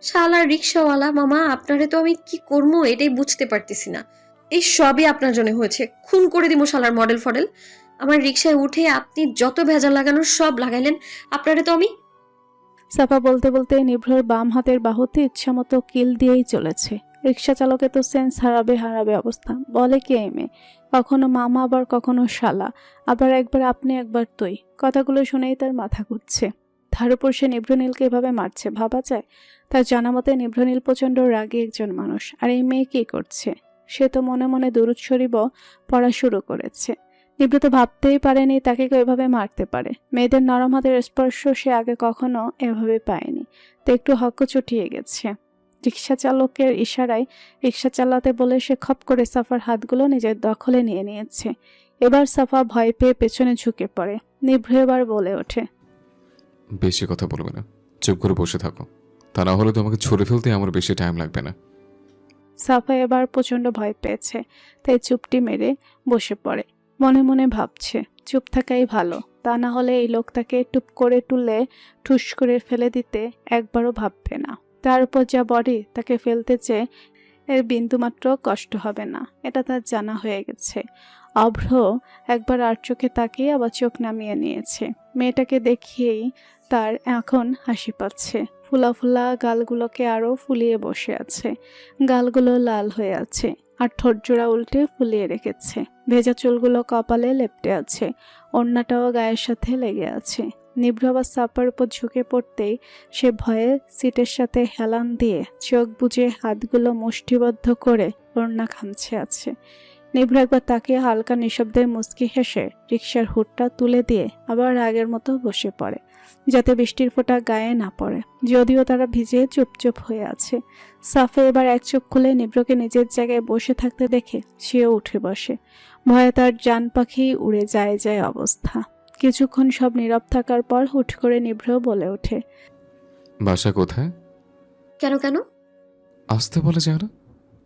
শালা রিক্সাওয়ালা মামা, আপনারে তো আমি কি করবো এটাই বুঝতে পারতেছি না। এই সবই আপনার জন্য হয়েছে। খুন করে দিব শালার মডেল ফডেল। আমার রিক্সায় উঠে আপনি যত ভেজাল লাগানোর সব লাগাইলেন। আপনারে তো আমি। সাফা বলতে বলতে নিভ্রর বাম হাতের বাহুতে ইচ্ছামতো কিল দিয়েই চলেছে। রিক্সা চালকে তো সেন্স হারাবে অবস্থা। বলে কি এই মেয়ে, কখনো মামা আবার কখনো শালা, আবার একবার আপনি একবার তুই। কথাগুলো শুনেই তার মাথা ঘুরছে। তার উপর সে নিভ্রনীলকে এভাবে মারছে, ভাবা যায়? তার জানা মতে নিভ্রনীল প্রচণ্ড রাগী একজন মানুষ। আর এই মেয়ে কি করছে? সে তো মনে মনে দুরূদ শরীফ পড়া শুরু করেছে। নিভ্র তো ভাবতেই পারেনি তাকে কেউ এভাবে মারতে পারে। মেয়েদের নরম হাতের স্পর্শ সে আগে কখনো এভাবে পায়নি, তো একটু হক্ক চটিয়ে গেছে। রিক্সা চালকের ইশারায় রিক্সা চালাতে বলে সে খপ করে সাফার হাতগুলো নিজের দখলে নিয়ে নিয়েছে। এবার সাফা ভয় পেয়ে পেছনে ঝুঁকে পড়ে। নিভ্র এবার বলে ওঠে। বেশি কথা বলবে না, চুপ করে বসে থাকো, তা না হলে তোমাকে ছুড়ে ফেলতে আমার বেশি টাইম লাগবে না। সাফা এবার প্রচন্ড ভয় পেয়েছে, তাই চুপটি মেরে বসে পড়ে। মনে মনে ভাবছে চুপ থাকাই ভালো, তা না হলে এই লোকটাকে টুপ করে তুলে ঠুস করে ফেলে দিতে একবারও ভাববে না। তার উপর যা বডি, তাকে ফেলতে চেয়ে এর বিন্দুমাত্র কষ্ট হবে না, এটা তার জানা হয়ে গেছে। অভ্র একবার আর চোখে তাকিয়ে আবার চোখ নামিয়ে নিয়েছে। মেয়েটাকে দেখিয়েই তার এখন হাসি পাচ্ছে। ফুলা ফুলা গালগুলোকে আরও ফুলিয়ে বসে আছে, গালগুলো লাল হয়ে আছে। আর ঠোঁটজোড়া উল্টে ফুলিয়ে রেখেছে। ভেজা চুলগুলো কপালে লেপ্টে আছে, ওড়নাটাও গায়ের সাথে লেগে আছে। নিভ্র আবার সাপার উপর ঝুঁকে পড়তেই সে ভয়ে সিটের সাথে হেলান দিয়ে চোখ বুজে হাতগুলো মুষ্টিবদ্ধ করে ওড়না খামছে আছে। নিভ্র একবার তাকে হালকা নিঃশব্দে মুচকি হেসে রিকশার হুডটা তুলে দিয়ে আবার আগের মতো বসে পড়ে, যাতে বৃষ্টির ফোঁটা গায়ে না পড়ে। যদিও তারা ভিজে চুপচুপ হয়ে আছে। সাফে এবার এক চোখ খুলে নিভ্রকে নিজের জায়গায় বসে থাকতে দেখে সেও উঠে বসে। ভয়ে তার জান পাখি উড়ে যায় অবস্থা। কিছুক্ষণ সব নীরব থাকার পর হুট করে নিভ্র বলে ওঠে, বাসা কোথায়? কেন কেন? আসতে বলে যায় না?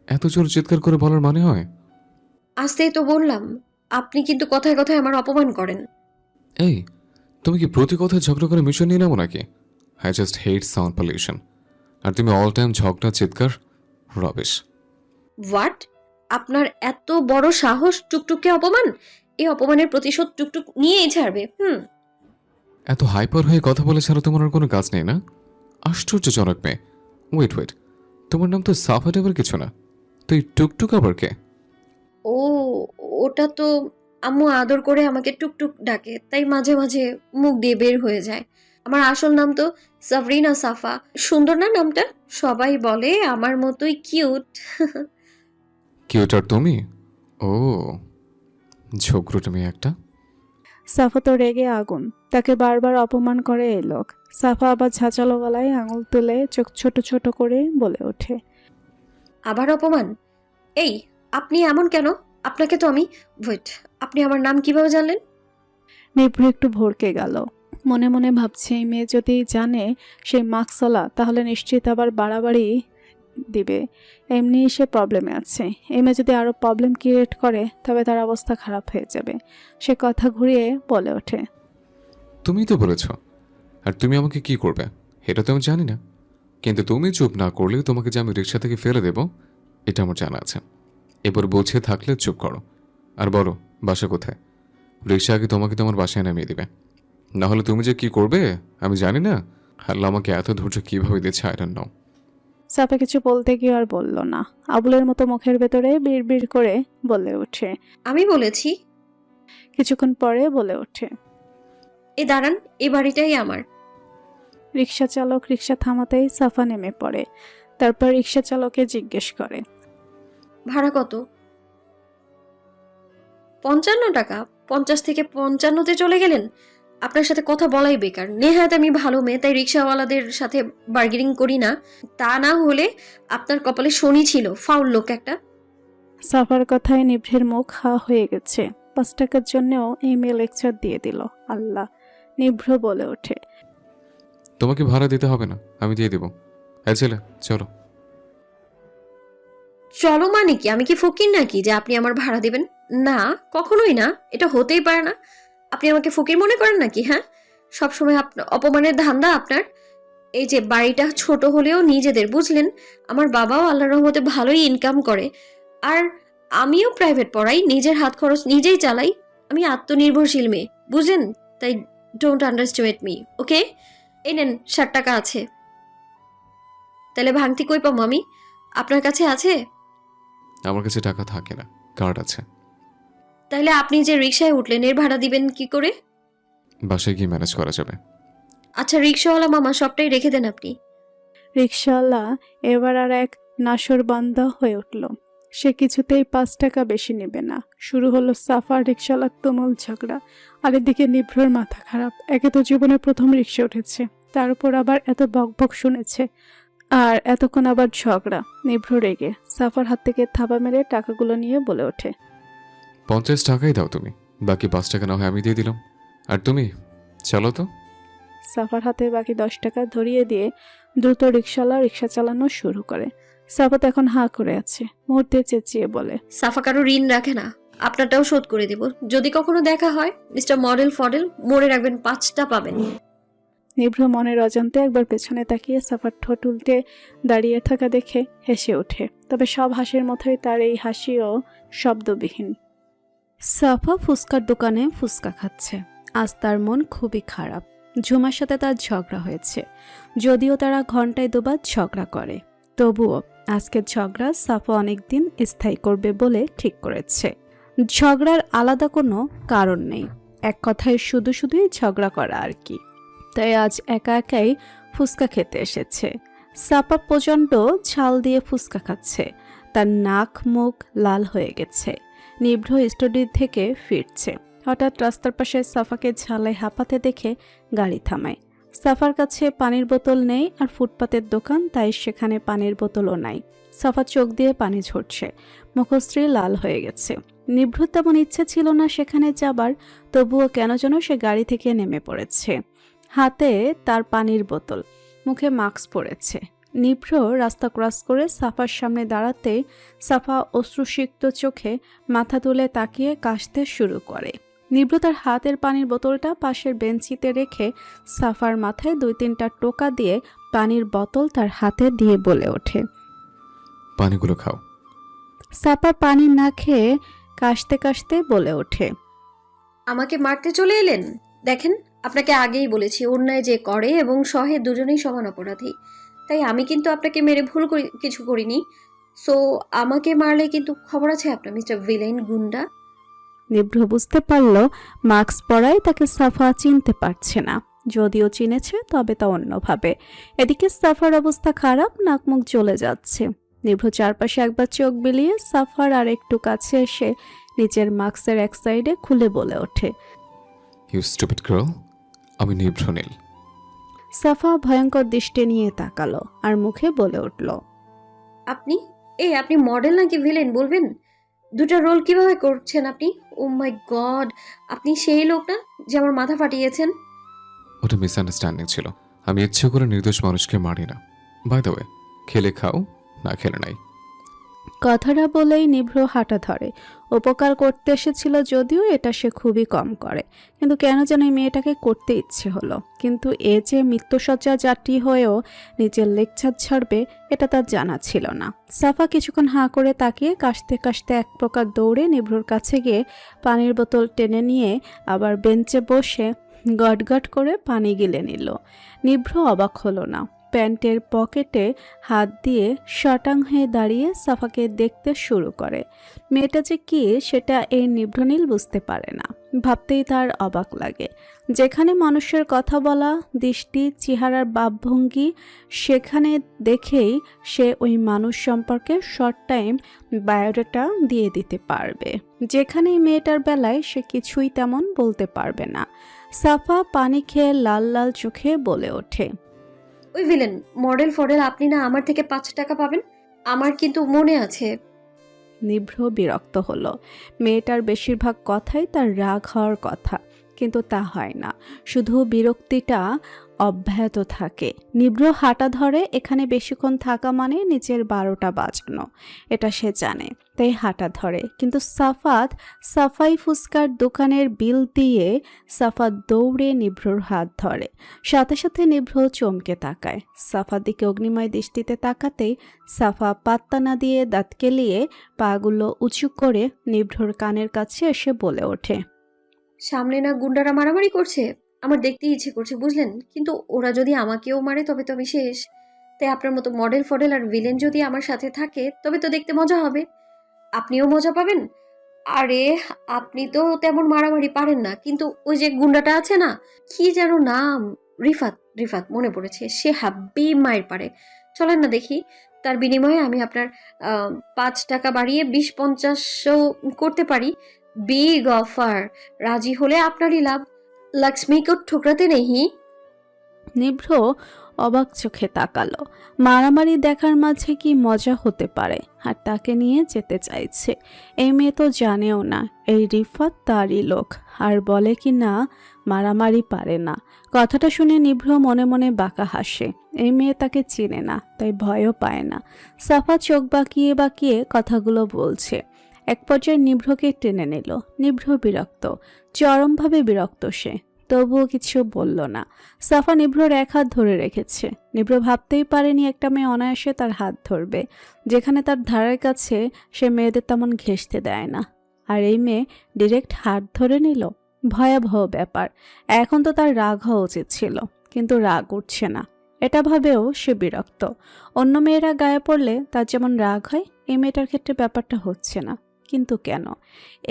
এত জোর চিৎকার করে বলার মানে হয়? আসতেই তো বললাম। আপনি কিন্তু কথায় কথায় আমার অপমান করেন। এই, তুমি কি প্রতি কথায় ঝগড়া করে মিশন নিয়ে নেবো নাকি? I just hate sound pollution. আর তুমি অল টাইম ঝগড়া চিৎকার, রবিশ। হোয়াট? আপনার এত বড় সাহস টুকটুককে অপমান? এই অপমানের প্রতিশোধ টুকটুক নিয়েই ছাড়বে। এত হাইপার হয়ে কথা বলে ছাড়া তোমার আর কোনো কাজ নেই না? আশ্চর্যজনক মেয়ে। ওয়েট, তোমার নাম তো সাফা টাইপের কিছু না, তুই টুকটুক আবার কে? ও, ওটা তো আম্মু আদর করে আমাকে টুকটুক ডাকে, তাই মাঝে মাঝে মুখ দিয়ে বের হয়ে যায়। আমার আসল নাম তো সাফরিনা সাফা। সুন্দর না নামটা? সবাই বলে আমার মতোই কিউট। কিউটার তুমি? ও, ঝগড়ুটে মেয়ে একটা। সাফা তো রেগে আগুন। তাকে বারবার অপমান করে এই লোক। সাফা আবার ঝাঁচালো গলায় আঙুল তুলে চোখ ছোট ছোট করে বলে ওঠে, আবার অপমান? এই, আপনি এমন কেন? আপনাকে তো আমি আপনি আমার নাম কিভাবে জানলেন? নিভ্র একটু ভড়কে গেল। মনে মনে ভাবছে এই মেয়ে যদি জানে সেই মাকসলা, তাহলে নিশ্চিত আবার বাড়াবাড়ি দিবে। এমনি সে প্রবলেমে আছে। এই মেয়ে যদি আরও প্রবলেম ক্রিয়েট করে তবে তার অবস্থা খারাপ হয়ে যাবে। সে কথা ঘুরিয়ে বলে ওঠে, তুমিই তো বলেছ। আর তুমি আমাকে কি করবে এটা তো আমি জানি না, কিন্তু তুমি চুপ না করলেও তোমাকে যে আমি রিক্সা থেকে ফেলে দেব এটা আমার জানা আছে। এবার বুঝে থাকলে চুপ করো আর বলো বাসা কোথায়। রিক্সা আগে তোমাকে তোমার বাসায় নামিয়ে দেবে, না হলে তুমি যে কি করবে আমি জানি না। আল্লাহ আমাকে এত ধৈর্য কিভাবে দিচ্ছে আই ডোন্ট নো। সাফা কিছু বলতে গিয়ে আর বলল না। আবুলের মতো মুখের ভেতরে বিড়বিড় করে বলে ওঠে। আমি বলেছি। কিছুক্ষণ পরে বলে ওঠে, এ দাঁড়ান, এ বাড়িটাই আমার। রিক্সা চালক রিক্সা থামাতেই সাফা নেমে পড়ে। তারপর রিক্সা চালককে জিজ্ঞেস করে, ভাড়া কত? 55 টাকা। 50 থেকে 55-তে চলে গেলেন? আপনার সাথে কথা বলাই বেকার। নেহাত আমি ভালো মেয়ে, তাই রিক্সাওয়ালাদের সাথে বার্গেনিং করি না। তা না হলে আপনার কপালে শনি ছিল, ফাউল লোক একটা। সাফার কথায় নিভ্রের মুখ হা হয়ে গেছে। 5 টাকার জন্যও এই মেয়ে লেকচার দিয়ে দিল। আল্লাহ! নিভ্র বলে ওঠে, তোমাকে ভাড়া দিতে হবে না, আমি দিয়ে দেবো। হ্যাঁ ছেলে চলো। চলো মানে কি? আমি কি ফকির নাকি যে আপনি আমার ভাড়া দিবেন? না, কখনোই না। এটা হতেই পারে না। আপনি আমাকে ফকির মনে করেন নাকি? হ্যাঁ, সবসময় অপমানের ধান্দা আপনার। এই যে বাড়িটা ছোট হলেও নিজেদের, বুঝলেন? আমার বাবাও আল্লাহর রহমতে ভালোই ইনকাম করে, আর আমিও প্রাইভেট পড়াই, নিজের হাত খরচ নিজেই চালাই। আমি আত্মনির্ভরশীল মেয়ে, বুঝলেন? তাই ডোন্ট আন্ডারস্টিমেট মি, ওকে? এই নেন, 60 টাকা আছে। তাহলে ভাঙতি কই পাবো আমি? আপনার কাছে আছে? আমার কাছে টাকা থাকে না, কার্ড আছে। তাহলে আপনি যে রিকশায় উঠলেন, এর ভাড়া দিবেন কি করে? বাসায় গিয়ে ম্যানেজ করা যাবে। আচ্ছা, রিকশাওয়ালা মামা, সবটাই রেখে দেন আপনি। রিকশাওয়ালা এবার আর এক নাশরবান্দা হয়ে উঠল। সে কিছুতেই 5 টাকা বেশি নেবে না। শুরু হলো সাফার রিকশাওয়ালার তুমুল ঝগড়া। আর এদিকে নিভ্রর মাথা খারাপ। একে তো জীবনে প্রথম রিকশা উঠেছে, তার উপর আবার এত বকবক শুনেছে, আর এতক্ষণ আবার ঝগড়া। নিভ্র রেগে সাফার হাত থেকে থাবা মেরে টাকাগুলো নিয়ে বলে ওঠে, 50 টাকাই দাও তুমি, বাকি 5 টাকা না হয় আমি দিয়ে দিলাম। আর তুমি চলো তো। সাফার হাতে বাকি 10 টাকা ধরিয়ে দিয়ে দ্রুত রিকশাওয়ালা রিকশা চালানো শুরু করে। সাফা তো এখন হাঁ করে আছে। মুহূর্তে চেঁচিয়ে বলে, সাফা কারো ঋণ রাখে না, আপনারটাও শোধ করে দেব। যদি কখনো দেখা হয় মিস্টার মডেল ফডেল, মনে রাখবেন 5টা পাবেন। নিভ্র মনের অজান্তে একবার পেছনে তাকিয়ে সাফার ঠোঁট উল্টে দাঁড়িয়ে থাকা দেখে হেসে ওঠে। তবে সব হাসির মতোই তার এই হাসিও শব্দবিহীন। সাফা ফুচকার দোকানে ফুচকা খাচ্ছে। আজ তার মন খুবই খারাপ। ঝুমার সাথে তার ঝগড়া হয়েছে। যদিও তারা ঘন্টায় দুবার ঝগড়া করে, তবুও আজকের ঝগড়া সাফা অনেকদিন স্থায়ী করবে বলে ঠিক করেছে। ঝগড়ার আলাদা কোনো কারণ নেই, এক কথায় শুধু শুধুই ঝগড়া করা আর কি। তাই আজ একা একাই ফুচকা খেতে এসেছে। সাফা প্রচণ্ড ঝাল দিয়ে ফুচকা খাচ্ছে, তার নাক মুখ লাল হয়ে গেছে। নিভ্র স্টুডিও থেকে ফিরছে, হঠাৎ রাস্তার পাশে সাফাকে ঝালাই হাঁপাতে দেখে গাড়ি থামায়। সাফার কাছে পানির বোতল নেই আর ফুটপাতের দোকান, তাই সেখানে পানির বোতলও নাই। সাফা চোখ দিয়ে পানি ঝরছে, মুখশ্রী লাল হয়ে গেছে। নিভ্র তেমন ইচ্ছে ছিল না সেখানে যাবার, তবুও কেন যেন সে গাড়ি থেকে নেমে পড়েছে। হাতে তার পানির বোতল, মুখে মাস্ক পরেছে। নিভ্র রাস্তা ক্রস করে সাফার সামনে দাঁড়াতে সাফা অশ্রুসিক্ত চোখে মাথা তুলে তাকিয়ে কাশতে শুরু করে। নিভ্র তার হাতের পানির বোতলটা পাশের বেঞ্চিতে রেখে সাফার মাথায় 2-3টা টোকা দিয়ে পানির বোতল তার হাতে দিয়ে বলে ওঠে, পানিগুলো খাও। সাফা পানি না খেয়ে কাশতে কাশতে বলে ওঠে, আমাকে মারতে চলে এলেন? দেখেন, আপনাকে আগেই বলেছি অন্যায় যে করে এবং সহে দুজনেই সমান অপরাধী। তাই আমি কিন্তু আপনাকে মেরে কিছু করিনি। সো আমাকে মারলে কিন্তু খবর আছে আপনার, মিস্টার ভিলেন গুন্ডা। নিভ্র বুঝতে পারল মাস্ক পরায় তাকে সাফা চিনতে পারছে না, যদিও চিনেছে তবে তা অন্যভাবে। এদিকে সাফার অবস্থা খারাপ, নাক মুখ জ্বলে যাচ্ছে। নিভ্র চারপাশে একবার চোখ বিলিয়ে সাফার আর একটু কাছে এসে নিচের মাস্কের এক সাইডে খুলে বলে ওঠে, ইউ স্টুপিড গার্ল, আমি নিভ্র নীল। সাফা ভয়ঙ্কর দৃষ্টি নিয়ে তাকালো আর মুখে বলে উঠল, আপনি মডেল নাকি ভিলেন বলবেন? দুটা রোল কিভাবে করছেন আপনি? ও মাই গড, আপনি সেই লোক না যে আমার মাথা ফাটিয়েছেন? ওটা মিসআন্ডারস্ট্যান্ডিং ছিল। আমি ইচ্ছে করে নির্দোষ মানুষকে মারি না। বাই দ্য ওয়ে, খেলে খাও, না খেলে নাই। কথাটা বলেই নিভ্র হাঁটা ধরে। উপকার করতে এসেছিল যদিও, এটা সে খুবই কম করে, কিন্তু কেন যেন এই মেয়েটাকে করতে ইচ্ছে হলো। কিন্তু এ যে মৃত্যুসজ্জা যাত্রী হয়েও নিজের লেকচার ছাড়বে এটা তার জানা ছিল না। সাফা কিছুক্ষণ হাঁ করে তাকিয়ে কাশতে কাশতে এক প্রকার দৌড়ে নিভ্রর কাছে গিয়ে পানির বোতল টেনে নিয়ে আবার বেঞ্চে বসে গটগট করে পানি গিলে নিল। নিভ্র অবাক হলো না, প্যান্টের পকেটে হাত দিয়ে শটাং হয়ে দাঁড়িয়ে সাফাকে দেখতে শুরু করে। মেয়েটা যে কি সেটা এই নিভ্রনীল বুঝতে পারে না, ভাবতেই তার অবাক লাগে। যেখানে মানুষের কথা বলা, দৃষ্টি, চেহারার ভাবভঙ্গি, সেখানে দেখেই সে ওই মানুষ সম্পর্কে শর্ট টাইম বায়োডাটা দিয়ে দিতে পারবে, যেখানে মেয়েটার বেলায় সে কিছুই তেমন বলতে পারবে না। সাফা পানি খেয়ে লাল লাল চোখে বলে ওঠে, ওই ভিলেন মডেল ফডেল আপনি না আমার থেকে 5 টাকা পাবেন, আমার কিন্তু মনে আছে। নিভ্র বিরক্ত হলো। মেয়েটার বেশিরভাগ কথাই তার রাগ হওয়ার কথা, কিন্তু তা হয় না, শুধু বিরক্তিটা অব্যাহত থাকে। নিভ্র হাঁটা ধরে, এখানে বেশিক্ষণ থাকা মানে নিজের 12টা বাজানো, এটা সে জানে, তাই হাঁটা ধরে। কিন্তু সাফাই ফুচকার দোকানের বিল দিয়ে সাফা দৌড়ে নিভ্রর হাত ধরে। সাথে সাথে নিভ্র চমকে তাকায়। সাফার দিকে অগ্নিময় দৃষ্টিতে তাকাতেই সাফা পাত্তা না দিয়ে দাঁত কেলিয়ে পাগুলো উঁচু করে নিভ্রর কানের কাছে এসে বলে ওঠে, সামনে না গুন্ডারা মারামারি করছে, আমার দেখতে ইচ্ছে করছে বুঝলেন, কিন্তু ওরা যদি আমাকেও মারে তবে তো আমি শেষ। তাই আপনার মতো মডেল ফডেল আর ভিলেন যদি আমার সাথে থাকে তবে তো দেখতে মজা হবে, আপনিও মজা পাবেন। আরে আপনি তো তেমন মারামারি পারেন না, কিন্তু ওই যে গুন্ডাটা আছে না, কি যেন নাম, রিফাত মনে পড়েছে, সে হাব্বি মায়ের পারে। চলেন না দেখি, তার বিনিময়ে আমি আপনার 5 টাকা বাড়িয়ে 20-50 করতে পারি। বিগ অফার, রাজি হলে আপনারই লাভ। লক্ষ্মীকে ঠোকরাতে নেই। নিভ্র অবাক চোখে তাকালো। মারামারি দেখার মাঝে কি মজা হতে পারে, আর তাকে নিয়ে যেতে চাইছে। এই মেয়ে তো জানেও না এই রিফাত তারই লোক, আর বলে কি না মারামারি পারে না। কথাটা শুনে নিভ্র মনে মনে বাঁকা হাসে। এই মেয়ে তাকে চেনে না, তাই ভয়ও পায় না। সাফা চোখ বাঁকিয়ে বাঁকিয়ে কথাগুলো বলছে। এক পর্যায়ে নিভ্রকে টেনে নিল। নিভ্র বিরক্ত, চরমভাবে বিরক্ত সে, তবুও কিছু বলল না। সাফা নিভ্রর এক হাত ধরে রেখেছে। নিভ্র ভাবতেই পারেনি একটা মেয়ে অনায়াসে তার হাত ধরবে, যেখানে তার ধারের কাছে সে মেয়েদের তেমন ঘেঁষতে দেয় না। আর এই মেয়ে ডিরেক্ট হাত ধরে নিল, ভয়াবহ ব্যাপার। এখন তো তার রাগ হওয়া উচিত ছিল, কিন্তু রাগ উঠছে না। এটা ভাবেও সে বিরক্ত। অন্য মেয়েরা গায়ে পড়লে তার যেমন রাগ হয়, এই মেয়েটার ক্ষেত্রে ব্যাপারটা হচ্ছে না। কিন্তু কেন?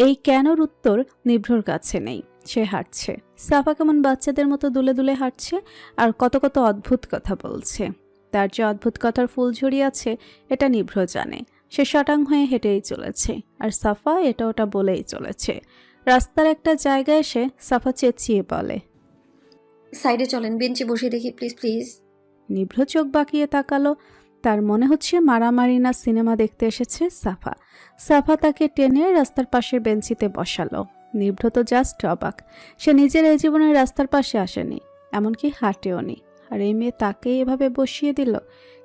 এই কেনর উত্তর নিভ্রর কাছে নেই। সে হাঁটছে, সাফা কেমন বাচ্চাদের মতো দুলে দুলে হাঁটছে আর কত কত অদ্ভুত কথা বলছে। তার যে অদ্ভুত কথার ফুলঝুরি আছে এটা নিভ্র জানে। সে শটাং হয়ে হেঁটেই চলেছে, আর সাফা এটা ওটা বলেই চলেছে। রাস্তার একটা জায়গায় এসে সাফা চেঁচিয়ে বলে, সাইডে চলেন, বেঞ্চে বসে দেখি প্লিজ প্লিজ। নিভ্র চোখ বাঁকিয়ে তাকালো। তার মনে হচ্ছে মারামারি না সিনেমা দেখতে এসেছে সাফা। সাফা তাকে টেনে রাস্তার পাশের বেঞ্চিতে বসালো। নিভ্র তো জাস্ট অবাক। সে নিজের এই জীবনের রাস্তার পাশে আসেনি, এমনকি হাঁটেও নি, আর এই মেয়ে তাকে এভাবে বসিয়ে দিল।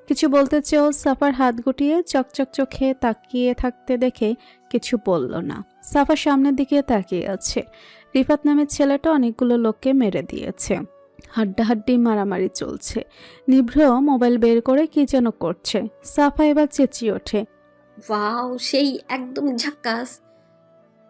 কিছু বলতে চেয়েও সাফার হাত গুটিয়ে চকচক চোখে তাকিয়ে থাকতে দেখে কিছু বলল না। সাফা সামনের দিকে তাকিয়ে আছে। রিফাত নামের ছেলেটা অনেকগুলো লোককে মেরে দিয়েছে। হাড্ডাহাড্ডি মারামারি চলছে। নিভ্র মোবাইল বের করে কি যেন করছে। সাফা এবার চেঁচিয়ে ওঠে, ওয়াও, সেই একদম ঝাক্কাস।